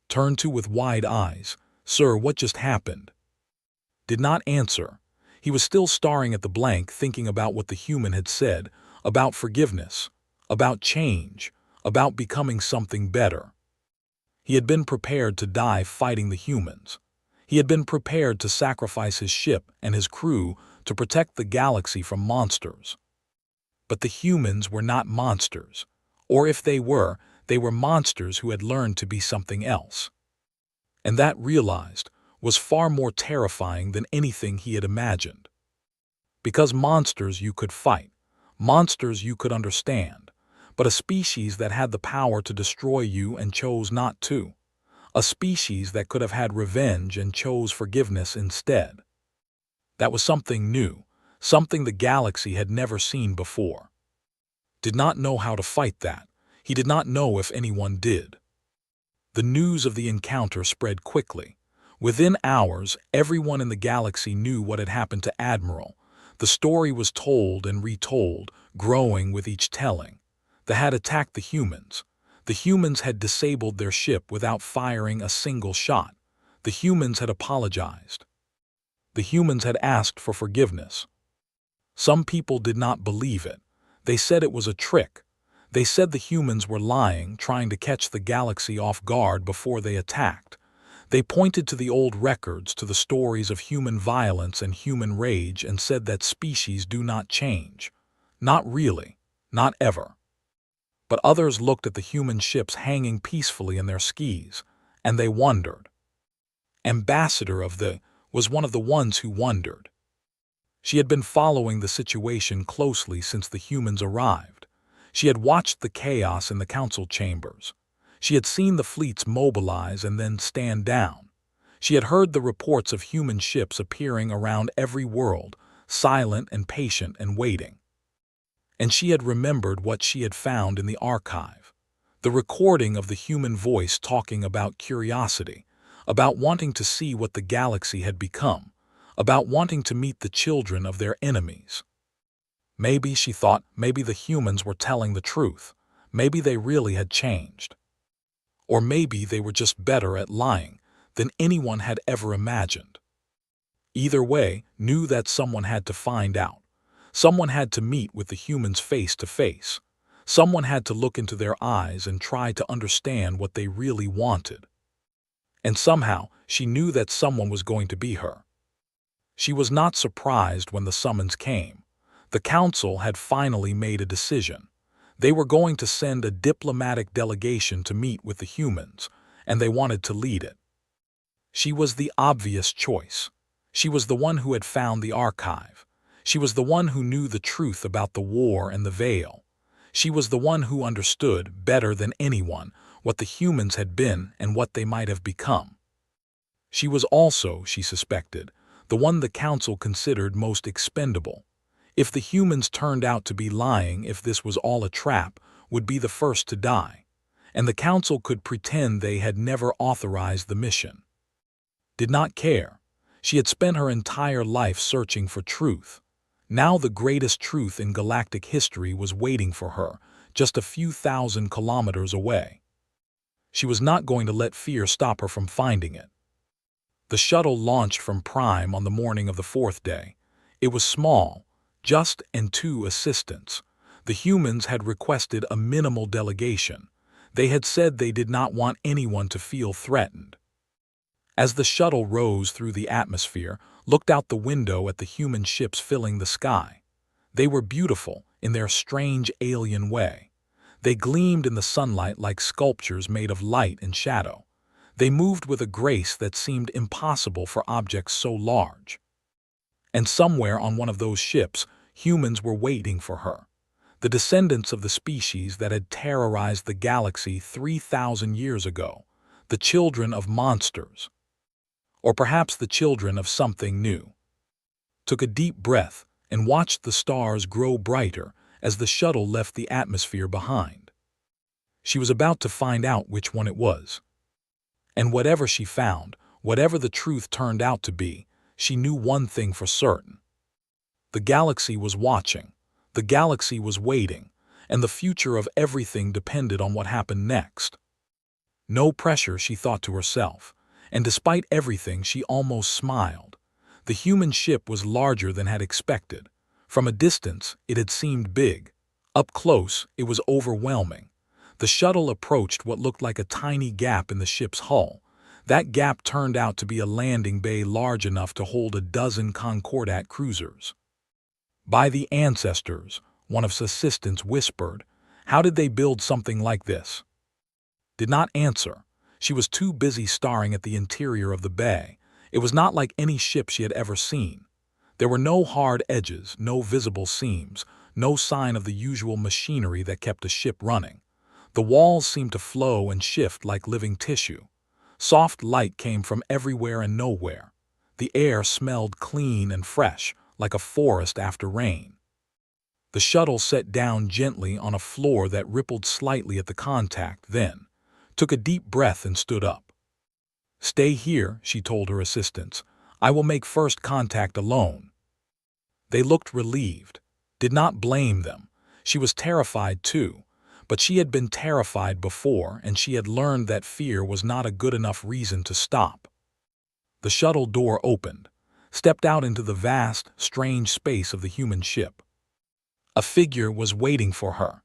[SPEAKER 1] Turned to with wide eyes. "Sir, what just happened?" Did not answer. He was still staring at the blank, thinking about what the human had said, about forgiveness, about change, about becoming something better. He had been prepared to die fighting the humans. He had been prepared to sacrifice his ship and his crew to protect the galaxy from monsters. But the humans were not monsters. Or if they were monsters who had learned to be something else. And that, realized, was far more terrifying than anything he had imagined. Because monsters you could fight, monsters you could understand, but a species that had the power to destroy you and chose not to. A species that could have had revenge and chose forgiveness instead. That was something new, something the galaxy had never seen before. Did not know how to fight that. He did not know if anyone did. The news of the encounter spread quickly. Within hours, everyone in the galaxy knew what had happened to Admiral. The story was told and retold, growing with each telling. They had attacked the humans. The humans had disabled their ship without firing a single shot. The humans had apologized. The humans had asked for forgiveness. Some people did not believe it. They said it was a trick. They said the humans were lying, trying to catch the galaxy off guard before they attacked. They pointed to the old records, to the stories of human violence and human rage, and said that species do not change. Not really. Not ever. But others looked at the human ships hanging peacefully in their skis, and they wondered. Ambassador of the was one of the ones who wondered. She had been following the situation closely since the humans arrived. She had watched the chaos in the council chambers. She had seen the fleets mobilize and then stand down. She had heard the reports of human ships appearing around every world, silent and patient and waiting. And she had remembered what she had found in the archive. The recording of the human voice talking about curiosity, about wanting to see what the galaxy had become, about wanting to meet the children of their enemies. Maybe, she thought, maybe the humans were telling the truth. Maybe they really had changed. Or maybe they were just better at lying than anyone had ever imagined. Either way, knew that someone had to find out. Someone had to meet with the humans face to face. Someone had to look into their eyes and try to understand what they really wanted. And somehow, she knew that someone was going to be her. She was not surprised when the summons came. The council had finally made a decision. They were going to send a diplomatic delegation to meet with the humans, and they wanted to lead it. She was the obvious choice. She was the one who had found the archive. She was the one who knew the truth about the war and the veil. She was the one who understood, better than anyone, what the humans had been and what they might have become. She was also, she suspected, the one the council considered most expendable. If the humans turned out to be lying, if this was all a trap, would be the first to die. And the council could pretend they had never authorized the mission. Did not care. She had spent her entire life searching for truth. Now the greatest truth in galactic history was waiting for her, just a few thousand kilometers away. She was not going to let fear stop her from finding it. The shuttle launched from Prime on the morning of the fourth day. It was small, just and two assistants. The humans had requested a minimal delegation. They had said they did not want anyone to feel threatened. As the shuttle rose through the atmosphere, looked out the window at the human ships filling the sky. They were beautiful in their strange alien way. They gleamed in the sunlight like sculptures made of light and shadow. They moved with a grace that seemed impossible for objects so large. And somewhere on one of those ships, humans were waiting for her. The descendants of the species that had terrorized the galaxy 3,000 years ago. The children of monsters. Or perhaps the children of something new. Took a deep breath and watched the stars grow brighter as the shuttle left the atmosphere behind. She was about to find out which one it was. And whatever she found, whatever the truth turned out to be, she knew one thing for certain. The galaxy was watching, the galaxy was waiting, and the future of everything depended on what happened next. No pressure, she thought to herself, and despite everything she almost smiled. The human ship was larger than had expected. From a distance, it had seemed big. Up close, it was overwhelming. The shuttle approached what looked like a tiny gap in the ship's hull. That gap turned out to be a landing bay large enough to hold a dozen Concordat cruisers. By the ancestors, one of his assistants whispered. How did they build something like this? Did not answer. She was too busy staring at the interior of the bay. It was not like any ship she had ever seen. There were no hard edges, no visible seams, no sign of the usual machinery that kept a ship running. The walls seemed to flow and shift like living tissue. Soft light came from everywhere and nowhere. The air smelled clean and fresh, like a forest after rain. The shuttle set down gently on a floor that rippled slightly at the contact, then took a deep breath and stood up. Stay here, she told her assistants. I will make first contact alone. They looked relieved. Did not blame them. She was terrified too. But she had been terrified before, and she had learned that fear was not a good enough reason to stop. The shuttle door opened, stepped out into the vast, strange space of the human ship. A figure was waiting for her.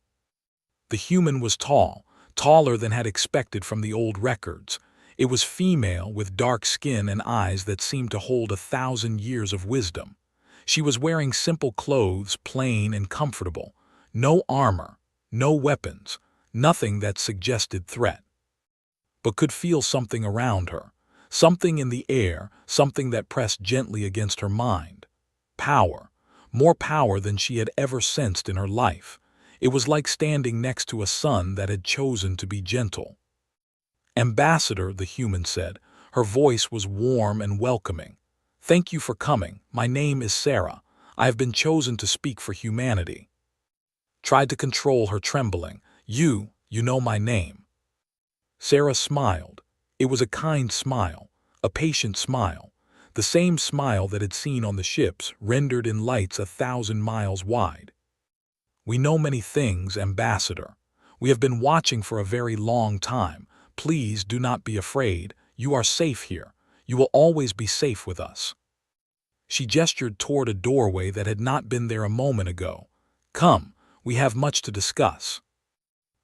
[SPEAKER 1] The human was tall, taller than had expected from the old records. It was female with dark skin and eyes that seemed to hold 1,000 years of wisdom. She was wearing simple clothes, plain and comfortable. No armor, no weapons, nothing that suggested threat. But could feel something around her, something in the air, something that pressed gently against her mind. Power, more power than she had ever sensed in her life. It was like standing next to a sun that had chosen to be gentle. Ambassador, the human said. Her voice was warm and welcoming. Thank you for coming. My name is Sarah. I have been chosen to speak for humanity. Tried to control her trembling. You know my name. Sarah smiled. It was a kind smile, a patient smile, the same smile that had seen on the ships, rendered in lights 1,000 miles wide. We know many things, Ambassador. We have been watching for a very long time, Please do not be afraid. You are safe here. You will always be safe with us." She gestured toward a doorway that had not been there a moment ago. "Come, we have much to discuss."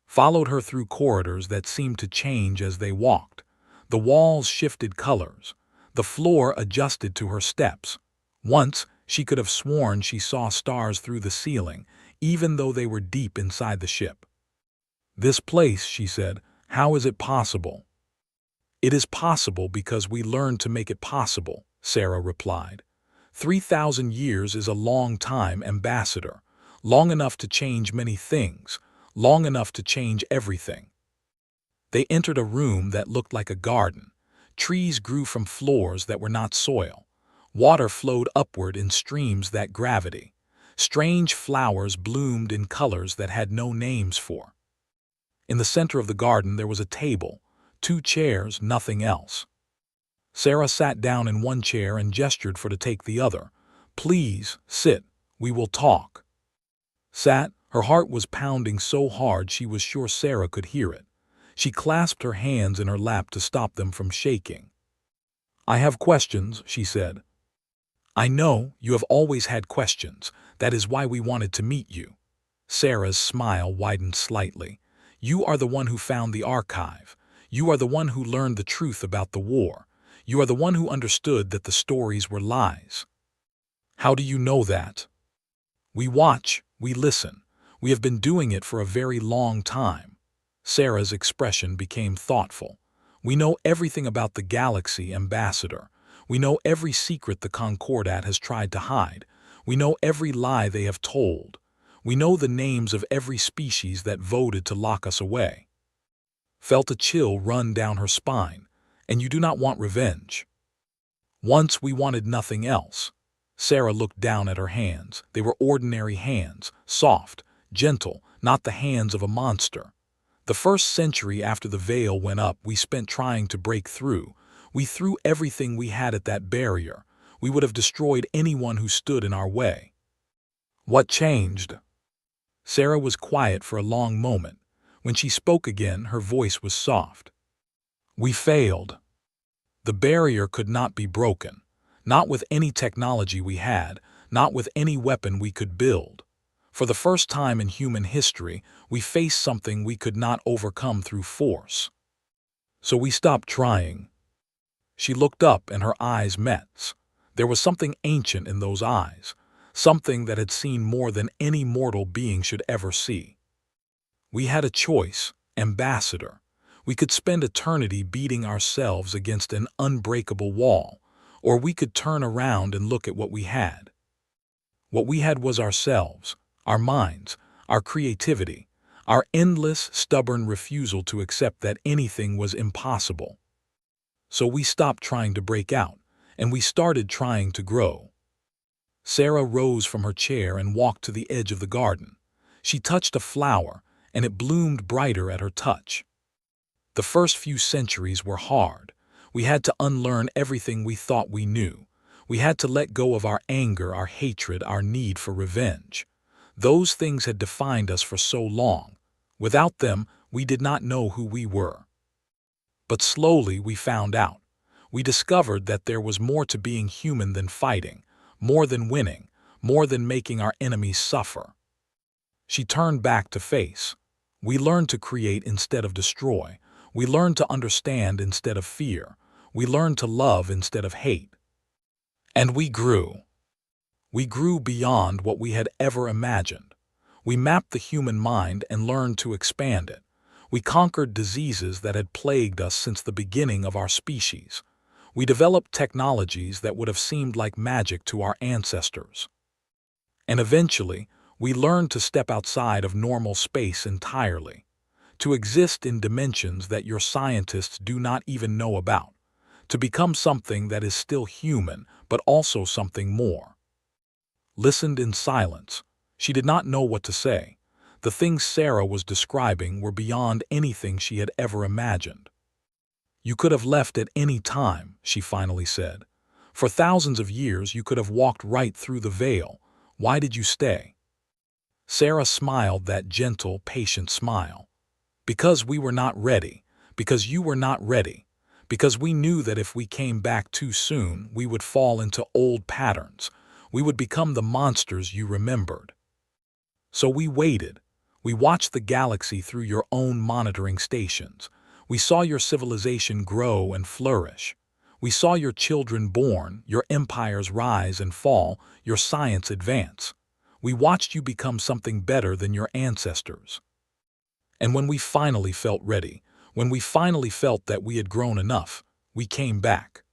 [SPEAKER 1] Followed her through corridors that seemed to change as they walked. The walls shifted colors. The floor adjusted to her steps. Once, she could have sworn she saw stars through the ceiling, even though they were deep inside the ship. "This place," she said, "how is it possible?" "It is possible because we learned to make it possible," Sarah replied. 3,000 years is a long time, Ambassador. Long enough to change many things. Long enough to change everything. They entered a room that looked like a garden. Trees grew from floors that were not soil. Water flowed upward in streams that gravity. Strange flowers bloomed in colors that had no names for. In the center of the garden there was a table, 2 chairs, nothing else. Sarah sat down in one chair and gestured for to take the other. "Please, sit. We will talk." Sat, her heart was pounding so hard she was sure Sarah could hear it. She clasped her hands in her lap to stop them from shaking. "I have questions," she said. "I know, you have always had questions. That is why we wanted to meet you." Sarah's smile widened slightly. "You are the one who found the archive. You are the one who learned the truth about the war. You are the one who understood that the stories were lies." "How do you know that?" "We watch, we listen. We have been doing it for a very long time." Sarah's expression became thoughtful. "We know everything about the galaxy, Ambassador. We know every secret the Concordat has tried to hide. We know every lie they have told. We know the names of every species that voted to lock us away." Felt a chill run down her spine. "And you do not want revenge." "Once we wanted nothing else." Sarah looked down at her hands. They were ordinary hands, soft, gentle, not the hands of a monster. "The first century after the veil went up, we spent trying to break through. We threw everything we had at that barrier. We would have destroyed anyone who stood in our way." "What changed?" Sarah was quiet for a long moment. When she spoke again, her voice was soft. "We failed. The barrier could not be broken. Not with any technology we had, not with any weapon we could build. For the first time in human history, we faced something we could not overcome through force. So we stopped trying." She looked up and her eyes met. There was something ancient in those eyes, something that had seen more than any mortal being should ever see. "We had a choice, Ambassador. We could spend eternity beating ourselves against an unbreakable wall, or we could turn around and look at what we had. What we had was ourselves, our minds, our creativity, our endless, stubborn refusal to accept that anything was impossible. So we stopped trying to break out, and we started trying to grow." Sarah rose from her chair and walked to the edge of the garden. She touched a flower, and it bloomed brighter at her touch. "The first few centuries were hard. We had to unlearn everything we thought we knew. We had to let go of our anger, our hatred, our need for revenge. Those things had defined us for so long. Without them, we did not know who we were. But slowly we found out. We discovered that there was more to being human than fighting, more than winning, more than making our enemies suffer." She turned back to face. "We learned to create instead of destroy. We learned to understand instead of fear. We learned to love instead of hate. And we grew. We grew beyond what we had ever imagined. We mapped the human mind and learned to expand it. We conquered diseases that had plagued us since the beginning of our species. We developed technologies that would have seemed like magic to our ancestors. And eventually, we learned to step outside of normal space entirely, to exist in dimensions that your scientists do not even know about, to become something that is still human, but also something more." Listened in silence. She did not know what to say. The things Sarah was describing were beyond anything she had ever imagined. "You could have left at any time," she finally said. "For thousands of years you could have walked right through the veil. Why did you stay?" Sarah smiled that gentle, patient smile. "Because we were not ready. because you were not ready, because we knew that if we came back too soon, we would fall into old patterns. We would become the monsters you remembered. So we waited. We watched the galaxy through your own monitoring stations. We saw your civilization grow and flourish. We saw your children born, your empires rise and fall, your science advance. We watched you become something better than your ancestors. And when we finally felt ready, when we finally felt that we had grown enough, we came back.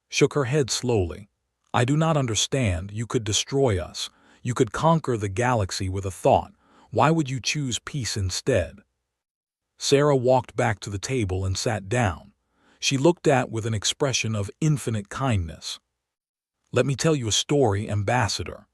[SPEAKER 1] Shook her head slowly. I do not understand. You could destroy us. You could conquer the galaxy with a thought. Why would you choose peace instead? Sarah walked back to the table and sat down. She looked at with an expression of infinite kindness. Let me tell you a story, Ambassador.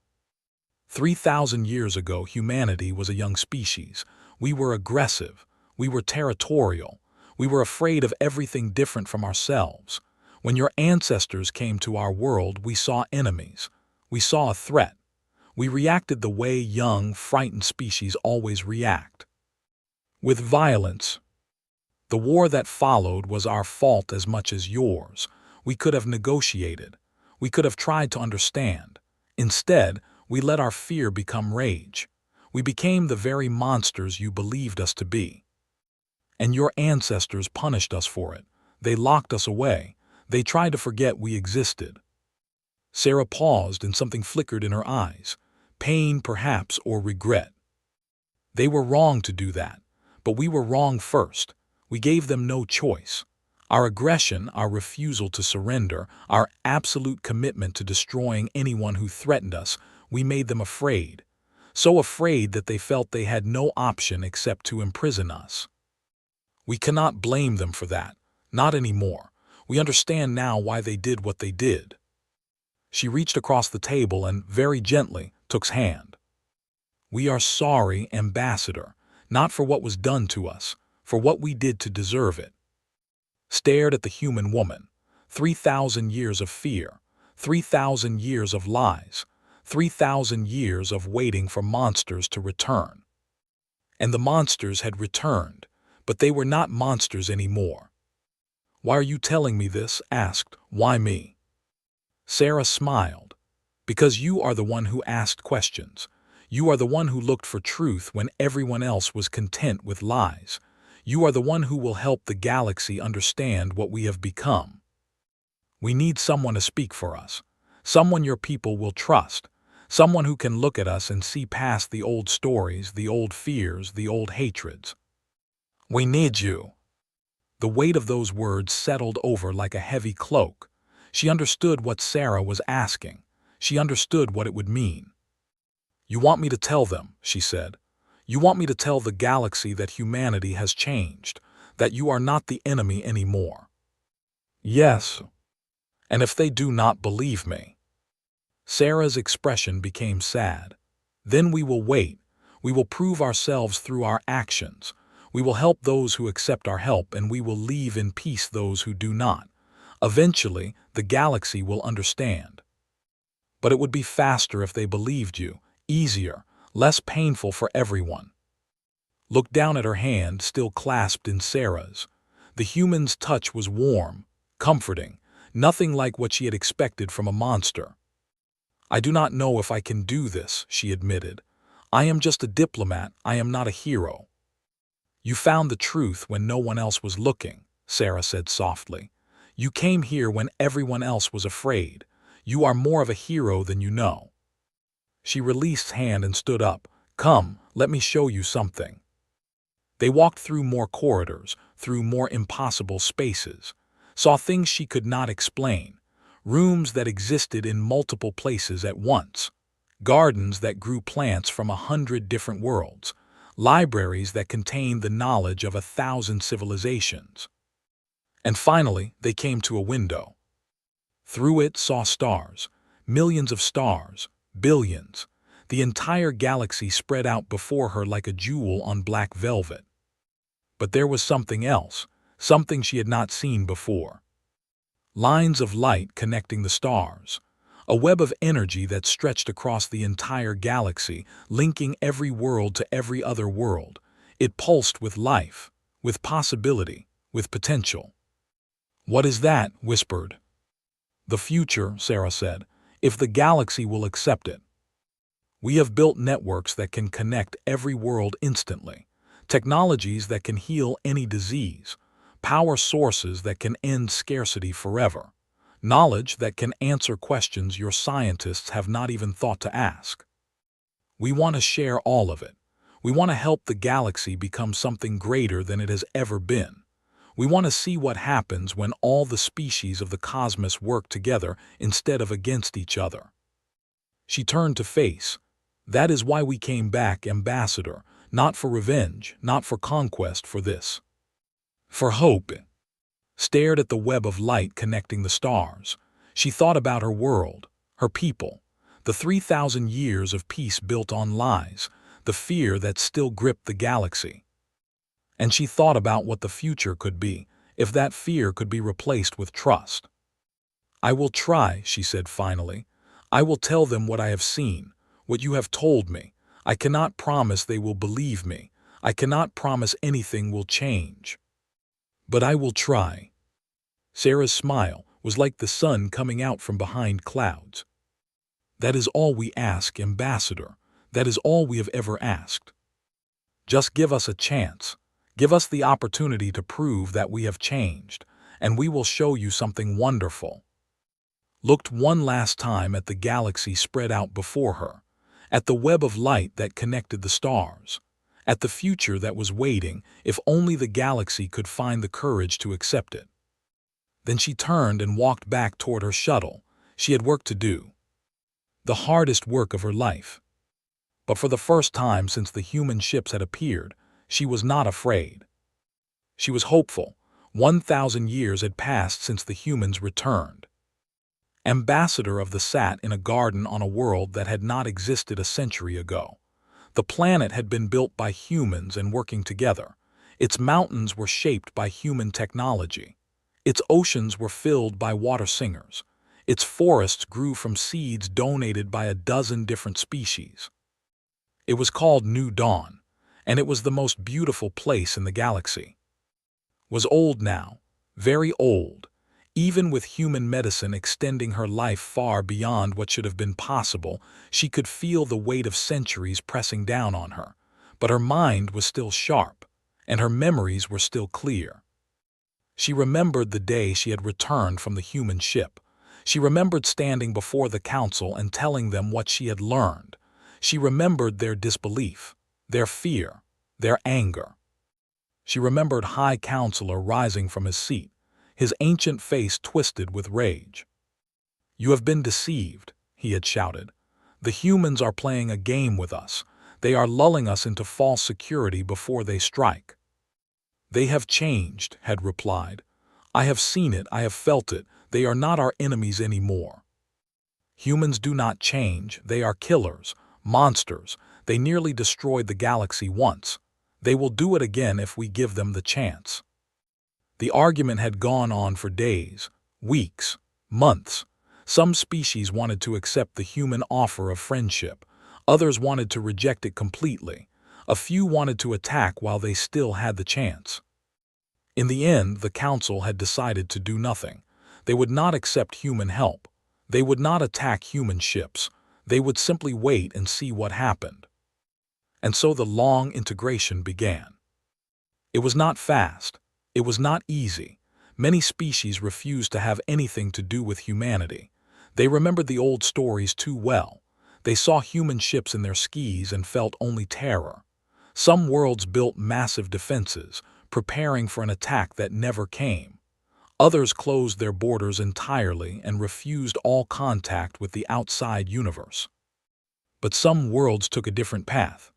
[SPEAKER 1] 3,000 years ago, humanity was a young species. We were aggressive. We were territorial. We were afraid of everything different from ourselves. When your ancestors came to our world, we saw enemies. We saw a threat. We reacted the way young, frightened species always react. With violence. The war that followed was our fault as much as yours. We could have negotiated. We could have tried to understand. Instead, we let our fear become rage. We became the very monsters you believed us to be. And your ancestors punished us for it. They locked us away. They tried to forget we existed. Sarah paused and something flickered in her eyes. Pain, perhaps, or regret. They were wrong to do that, but we were wrong first. We gave them no choice. Our aggression, our refusal to surrender, our absolute commitment to destroying anyone who threatened us, we made them afraid. So afraid that they felt they had no option except to imprison us. We cannot blame them for that. Not anymore. We understand now why they did what they did. She reached across the table and, very gently, took his hand. We are sorry, Ambassador, not for what was done to us, for what we did to deserve it. Stared at the human woman. 3,000 years of fear, 3,000 years of lies, 3,000 years of waiting for monsters to return. And the monsters had returned, but they were not monsters anymore. Why are you telling me this? Asked. Why me? Sarah smiled. Because you are the one who asked questions. You are the one who looked for truth when everyone else was content with lies. You are the one who will help the galaxy understand what we have become. We need someone to speak for us. Someone your people will trust. Someone who can look at us and see past the old stories, the old fears, the old hatreds. We need you. The weight of those words settled over like a heavy cloak. She understood what Sarah was asking. She understood what it would mean. You want me to tell them, she said. You want me to tell the galaxy that humanity has changed, that you are not the enemy anymore. Yes. And if they do not believe me? Sarah's expression became sad. Then we will wait. We will prove ourselves through our actions. We will help those who accept our help, and we will leave in peace those who do not. Eventually, the galaxy will understand. But it would be faster if they believed you, easier, less painful for everyone. Looked down at her hand, still clasped in Sarah's. The human's touch was warm, comforting, nothing like what she had expected from a monster. I do not know if I can do this, she admitted. I am just a diplomat, I am not a hero. You found the truth when no one else was looking, Sarah said softly. You came here when everyone else was afraid. You are more of a hero than you know. She released his hand and stood up. Come, let me show you something. They walked through more corridors, through more impossible spaces, saw things she could not explain, rooms that existed in multiple places at once, gardens that grew plants from 100 different worlds, libraries that contained the knowledge of 1,000 civilizations. And finally, they came to a window. Through it saw stars, millions of stars, billions. The entire galaxy spread out before her like a jewel on black velvet. But there was something else, something she had not seen before. Lines of light connecting the stars, a web of energy that stretched across the entire galaxy, linking every world to every other world. It pulsed with life, with possibility, with potential. "What is that?" whispered. "The future," Sarah said, "if the galaxy will accept it. We have built networks that can connect every world instantly, technologies that can heal any disease, power sources that can end scarcity forever, knowledge that can answer questions your scientists have not even thought to ask. We want to share all of it. We want to help the galaxy become something greater than it has ever been. We want to see what happens when all the species of the cosmos work together instead of against each other." She turned to face. "That is why we came back, Ambassador, not for revenge, not for conquest, for this. For hope." Stared at the web of light connecting the stars. She thought about her world, her people, the 3,000 years of peace built on lies, the fear that still gripped the galaxy. And she thought about what the future could be, if that fear could be replaced with trust. "I will try," she said finally. "I will tell them what I have seen, what you have told me. I cannot promise they will believe me. I cannot promise anything will change. But I will try." Sarah's smile was like the sun coming out from behind clouds. "That is all we ask, Ambassador. That is all we have ever asked. Just give us a chance. Give us the opportunity to prove that we have changed, and we will show you something wonderful." Looked one last time at the galaxy spread out before her, at the web of light that connected the stars, at the future that was waiting if only the galaxy could find the courage to accept it. Then she turned and walked back toward her shuttle. She had work to do. The hardest work of her life. But for the first time since the human ships had appeared, she was not afraid. She was hopeful. 1,000 years had passed since the humans returned. Ambassador of the sat in a garden on a world that had not existed a century ago. The planet had been built by humans and working together. Its mountains were shaped by human technology. Its oceans were filled by water singers. Its forests grew from seeds donated by a dozen different species. It was called New Dawn, and it was the most beautiful place in the galaxy. Was old now, very old, even with human medicine extending her life far beyond what should have been possible. She could feel the weight of centuries pressing down on her, but her mind was still sharp, and her memories were still clear. She remembered the day she had returned from the human ship. She remembered standing before the council and telling them what she had learned. She remembered their disbelief, their fear, their anger. She remembered High Counselor rising from his seat, his ancient face twisted with rage. "You have been deceived," he had shouted. "The humans are playing a game with us. They are lulling us into false security before they strike." "They have changed," had replied. "I have seen it, I have felt it. They are not our enemies anymore. Humans do not change. They are killers, monsters. They nearly destroyed the galaxy once. They will do it again if we give them the chance." The argument had gone on for days, weeks, months. Some species wanted to accept the human offer of friendship. Others wanted to reject it completely. A few wanted to attack while they still had the chance. In the end, the council had decided to do nothing. They would not accept human help. They would not attack human ships. They would simply wait and see what happened. And so the long integration began. It was not fast. It was not easy. Many species refused to have anything to do with humanity. They remembered the old stories too well. They saw human ships in their skis and felt only terror. Some worlds built massive defenses, preparing for an attack that never came. Others closed their borders entirely and refused all contact with the outside universe. But some worlds took a different path.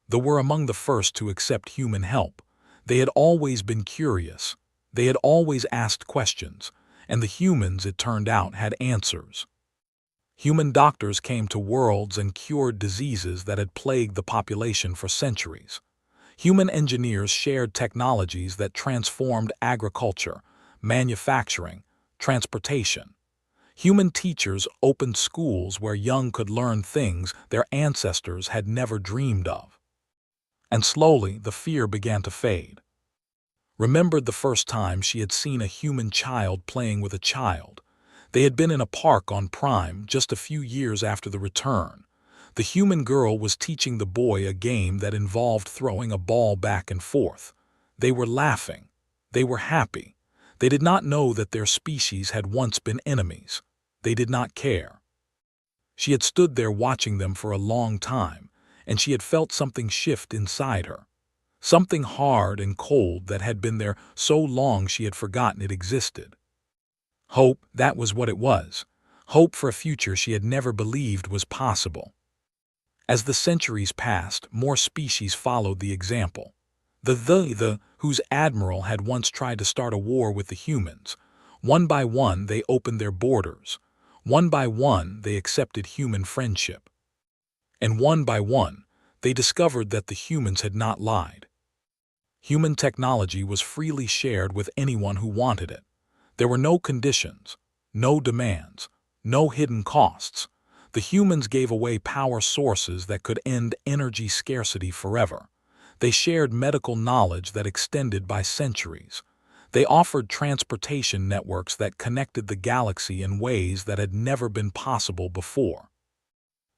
[SPEAKER 1] They were among the first to accept human help. They had always been curious. They had always asked questions, and the humans, it turned out, had answers. Human doctors came to worlds and cured diseases that had plagued the population for centuries. Human engineers shared technologies that transformed agriculture, manufacturing, transportation. Human teachers opened schools where young could learn things their ancestors had never dreamed of. And slowly the fear began to fade. remembered the first time she had seen a human child playing with a child. They had been in a park on Prime just a few years after the return. The human girl was teaching the boy a game that involved throwing a ball back and forth. They were laughing. They were happy. They did not know that their species had once been enemies. They did not care. She had stood there watching them for a long time, and she had felt something shift inside her. Something hard and cold that had been there so long she had forgotten it existed. Hope, that was what it was. Hope for a future she had never believed was possible. As the centuries passed, more species followed the example. The whose admiral had once tried to start a war with the humans. One by one they opened their borders. One by one they accepted human friendship. And one by one they discovered that the humans had not lied. Human technology was freely shared with anyone who wanted it. There were no conditions, no demands, no hidden costs. The humans gave away power sources that could end energy scarcity forever. They shared medical knowledge that extended by centuries. They offered transportation networks that connected the galaxy in ways that had never been possible before.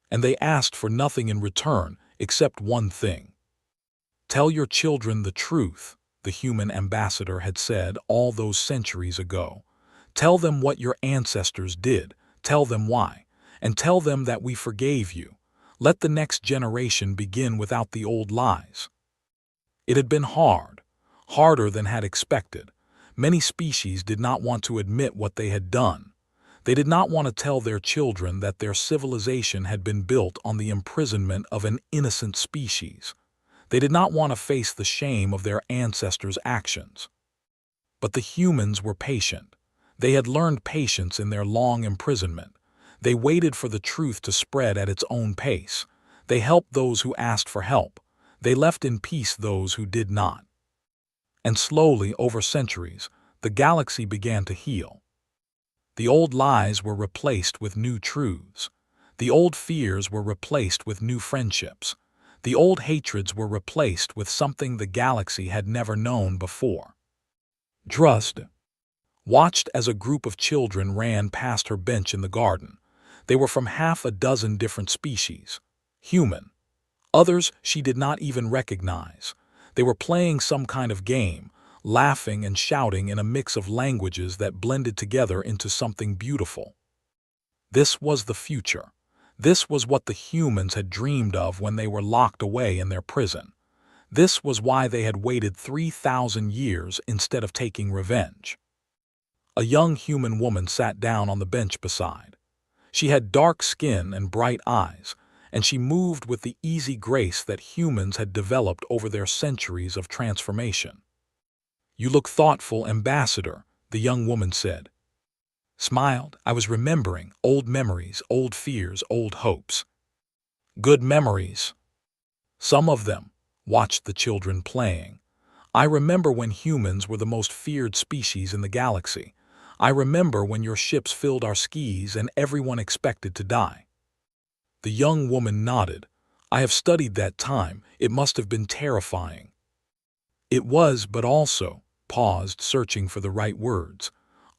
[SPEAKER 1] And they asked for nothing in return except one thing. "Tell your children the truth," the human ambassador had said all those centuries ago. "Tell them what your ancestors did, tell them why, and tell them that we forgave you. Let the next generation begin without the old lies." It had been hard, harder than had expected. Many species did not want to admit what they had done. They did not want to tell their children that their civilization had been built on the imprisonment of an innocent species. They did not want to face the shame of their ancestors' actions. But the humans were patient. They had learned patience in their long imprisonment. They waited for the truth to spread at its own pace. They helped those who asked for help. They left in peace those who did not. And slowly, over centuries, the galaxy began to heal. The old lies were replaced with new truths. The old fears were replaced with new friendships. The old hatreds were replaced with something the galaxy had never known before. Trust watched as a group of children ran past her bench in the garden. They were from half a dozen different species. Human. Others she did not even recognize. They were playing some kind of game, laughing and shouting in a mix of languages that blended together into something beautiful. This was the future. This was what the humans had dreamed of when they were locked away in their prison. This was why they had waited 3,000 years instead of taking revenge. A young human woman sat down on the bench beside. She had dark skin and bright eyes, and she moved with the easy grace that humans had developed over their centuries of transformation. "You look thoughtful, Ambassador," the young woman said. Smiled. "I was remembering old memories, old fears, old hopes." "Good memories." "Some of them." Watched the children playing. "I remember when humans were the most feared species in the galaxy. I remember when your ships filled our skis and everyone expected to die." The young woman nodded. "I have studied that time. It must have been terrifying." "It was, but also," paused, searching for the right words,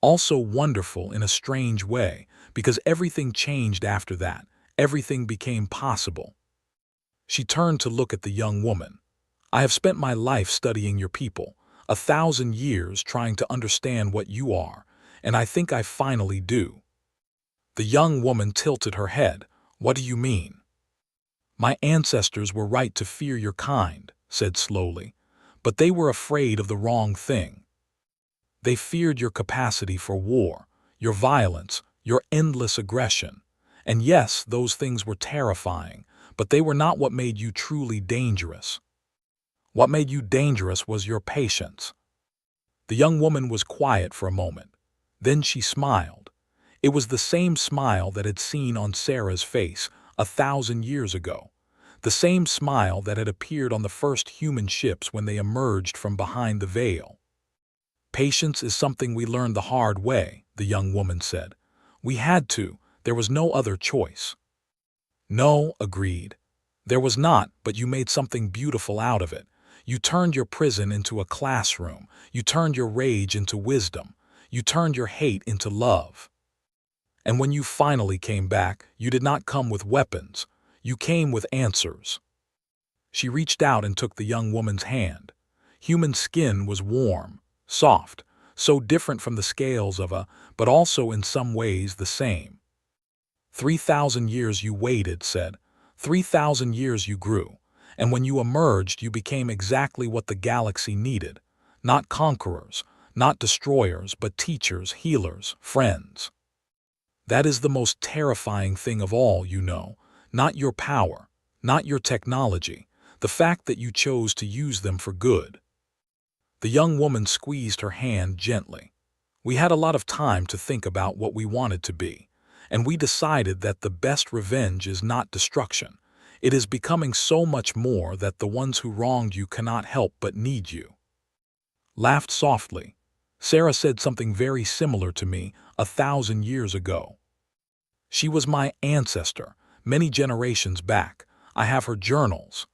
[SPEAKER 1] "also wonderful in a strange way, because everything changed after that. Everything became possible." She turned to look at the young woman. "I have spent my life studying your people, 1,000 years trying to understand what you are, and I think I finally do." The young woman tilted her head. "What do you mean?" "My ancestors were right to fear your kind," said slowly, "but they were afraid of the wrong thing. They feared your capacity for war, your violence, your endless aggression. And yes, those things were terrifying, but they were not what made you truly dangerous. What made you dangerous was your patience." The young woman was quiet for a moment. Then she smiled. It was the same smile that had seen on Sarah's face 1,000 years ago. The same smile that had appeared on the first human ships when they emerged from behind the veil. "Patience is something we learned the hard way," the young woman said. "We had to. There was no other choice." "No," agreed. "There was not, but you made something beautiful out of it. You turned your prison into a classroom. You turned your rage into wisdom. You turned your hate into love. And when you finally came back, you did not come with weapons. You came with answers. She reached out and took the young woman's hand. Human skin was warm, soft, so different from the scales of but also in some ways the same. 3,000 years you waited, said. 3,000 years you grew. And when you emerged, you became exactly what the galaxy needed. Not conquerors, not destroyers, but teachers, healers, friends. That is the most terrifying thing of all, you know. Not your power, not your technology, the fact that you chose to use them for good. The young woman squeezed her hand gently. We had a lot of time to think about what we wanted to be, and we decided that the best revenge is not destruction. It is becoming so much more that the ones who wronged you cannot help but need you. Laughed softly. Sarah said something very similar to me 1,000 years ago. She was my ancestor, many generations back. I have her journals.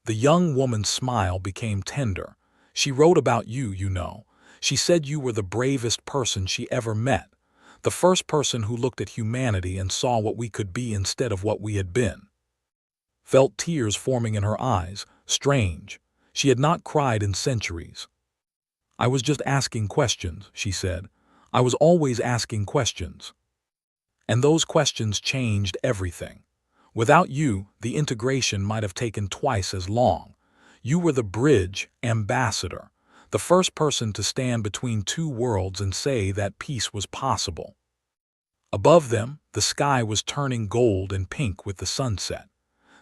[SPEAKER 1] The young woman's smile became tender. She wrote about you, you know. She said you were the bravest person she ever met, the first person who looked at humanity and saw what we could be instead of what we had been. Felt tears forming in her eyes, strange. She had not cried in centuries. I was just asking questions, she said. I was always asking questions. And those questions changed everything. Without you, the integration might have taken twice as long. You were the bridge ambassador, the first person to stand between two worlds and say that peace was possible. Above them, the sky was turning gold and pink with the sunset.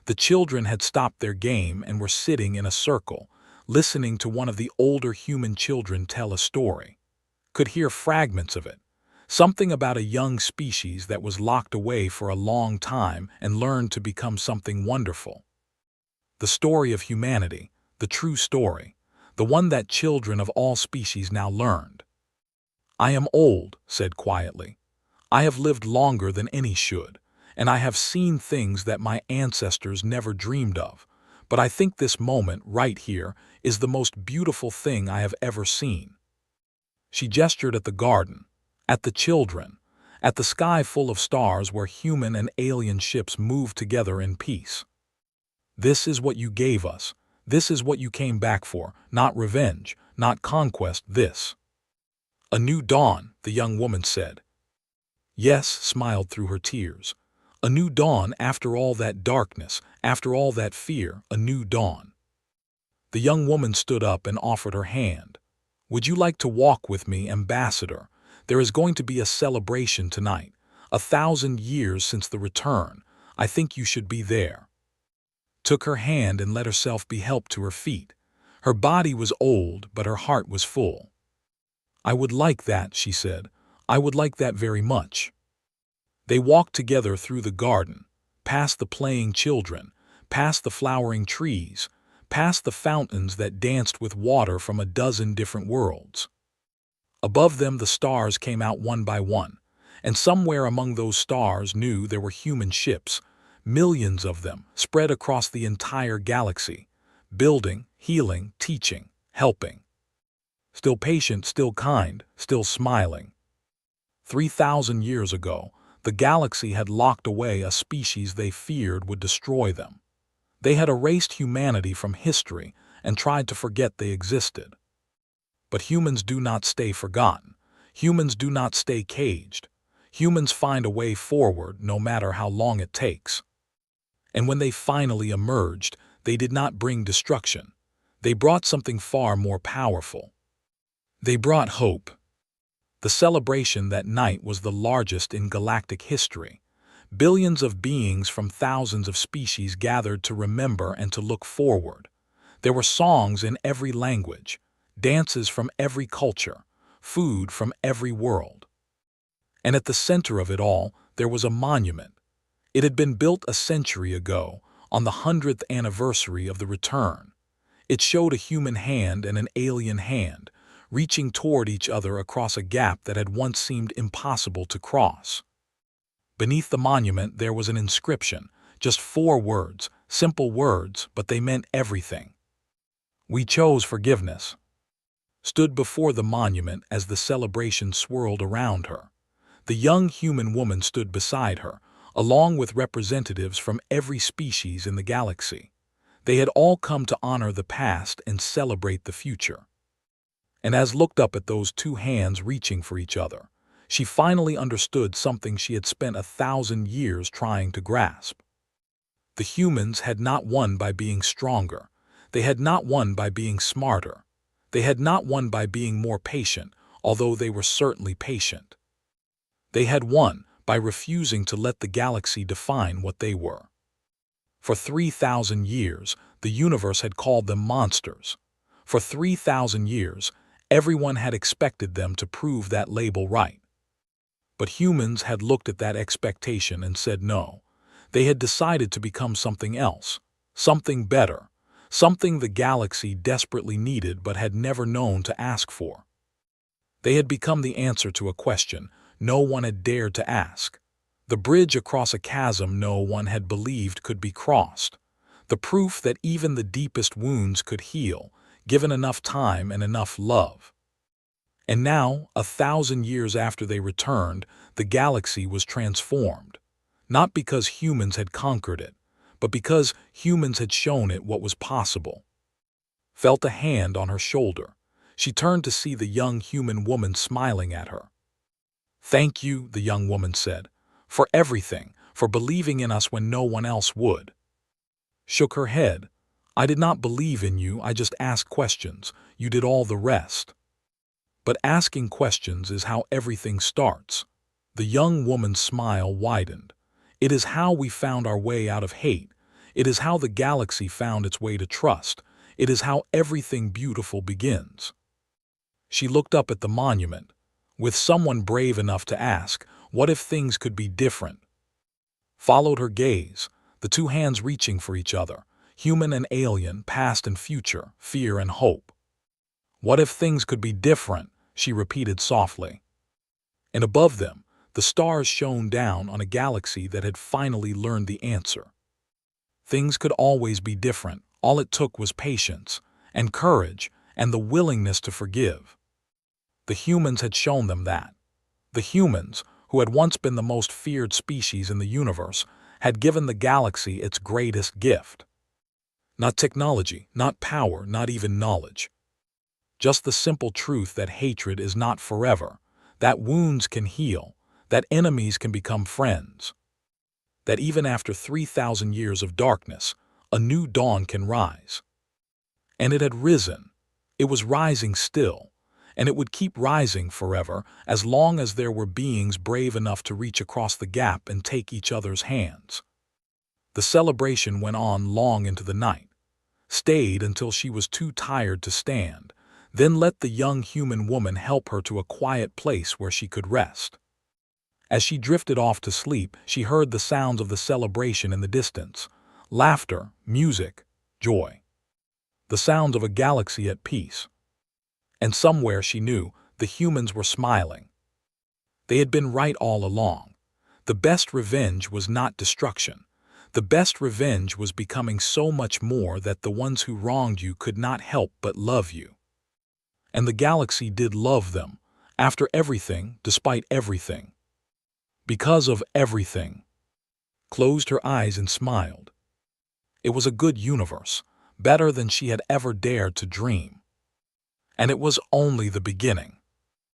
[SPEAKER 1] The children had stopped their game and were sitting in a circle, listening to one of the older human children tell a story. Could hear fragments of it. Something about a young species that was locked away for a long time and learned to become something wonderful. The story of humanity, the true story, the one that children of all species now learned. I am old, said quietly. I have lived longer than any should, and I have seen things that my ancestors never dreamed of, but I think this moment right here is the most beautiful thing I have ever seen. She gestured at the garden, at the children, at the sky full of stars where human and alien ships moved together in peace. This is what you gave us. This is what you came back for, not revenge, not conquest, this. A new dawn, the young woman said. Yes, smiled through her tears. A new dawn after all that darkness, after all that fear, a new dawn. The young woman stood up and offered her hand. Would you like to walk with me, Ambassador? There is going to be a celebration tonight. 1,000 years since the return. I think you should be there. Took her hand and let herself be helped to her feet. Her body was old, but her heart was full. I would like that, she said. I would like that very much. They walked together through the garden, past the playing children, past the flowering trees, past the fountains that danced with water from a dozen different worlds. Above them the stars came out one by one, and somewhere among those stars knew there were human ships, millions of them, spread across the entire galaxy, building, healing, teaching, helping. Still patient, still kind, still smiling. 3,000 years ago, the galaxy had locked away a species they feared would destroy them. They had erased humanity from history and tried to forget they existed. But humans do not stay forgotten. Humans do not stay caged. Humans find a way forward no matter how long it takes. And when they finally emerged, they did not bring destruction. They brought something far more powerful. They brought hope. The celebration that night was the largest in galactic history. Billions of beings from thousands of species gathered to remember and to look forward. There were songs in every language, dances from every culture, food from every world. And at the center of it all, there was a monument. It had been built a century ago, on the 100th anniversary of the return. It showed a human hand and an alien hand, reaching toward each other across a gap that had once seemed impossible to cross. Beneath the monument there was an inscription, just 4 words, simple words, but they meant everything. We chose forgiveness. Stood before the monument as the celebration swirled around her. The young human woman stood beside her, along with representatives from every species in the galaxy. They had all come to honor the past and celebrate the future. And as looked up at those two hands reaching for each other, she finally understood something she had spent 1,000 years trying to grasp. The humans had not won by being stronger. They had not won by being smarter. They had not won by being more patient, although they were certainly patient. They had won by refusing to let the galaxy define what they were. For 3,000 years, the universe had called them monsters. For 3,000 years, everyone had expected them to prove that label right. But humans had looked at that expectation and said no. They had decided to become something else, something better, something the galaxy desperately needed but had never known to ask for. They had become the answer to a question no one had dared to ask, the bridge across a chasm no one had believed could be crossed, the proof that even the deepest wounds could heal, given enough time and enough love. And now, 1,000 years after they returned, the galaxy was transformed, not because humans had conquered it, but because humans had shown it what was possible. Felt a hand on her shoulder. She turned to see the young human woman smiling at her. "Thank you," the young woman said, "for everything, for believing in us when no one else would." Shook her head. "I did not believe in you, I just asked questions. You did all the rest." But asking questions is how everything starts. The young woman's smile widened. It is how we found our way out of hate. It is how the galaxy found its way to trust. It is how everything beautiful begins. She looked up at the monument, with someone brave enough to ask, what if things could be different? Followed her gaze, the two hands reaching for each other, human and alien, past and future, fear and hope. What if things could be different? She repeated softly. And above them, the stars shone down on a galaxy that had finally learned the answer. Things could always be different. All it took was patience, and courage, and the willingness to forgive. The humans had shown them that. The humans, who had once been the most feared species in the universe, had given the galaxy its greatest gift. Not technology, not power, not even knowledge. Just the simple truth that hatred is not forever, that wounds can heal, that enemies can become friends. That even after 3,000 years of darkness, a new dawn can rise. And it had risen. It was rising still, and it would keep rising forever as long as there were beings brave enough to reach across the gap and take each other's hands. The celebration went on long into the night, stayed until she was too tired to stand, then let the young human woman help her to a quiet place where she could rest. As she drifted off to sleep, she heard the sounds of the celebration in the distance, laughter, music, joy. The sounds of a galaxy at peace. And somewhere she knew the humans were smiling. They had been right all along. The best revenge was not destruction. The best revenge was becoming so much more that the ones who wronged you could not help but love you. And the galaxy did love them, after everything, despite everything. Because of everything. Closed her eyes and smiled. It was a good universe, better than she had ever dared to dream. And it was only the beginning.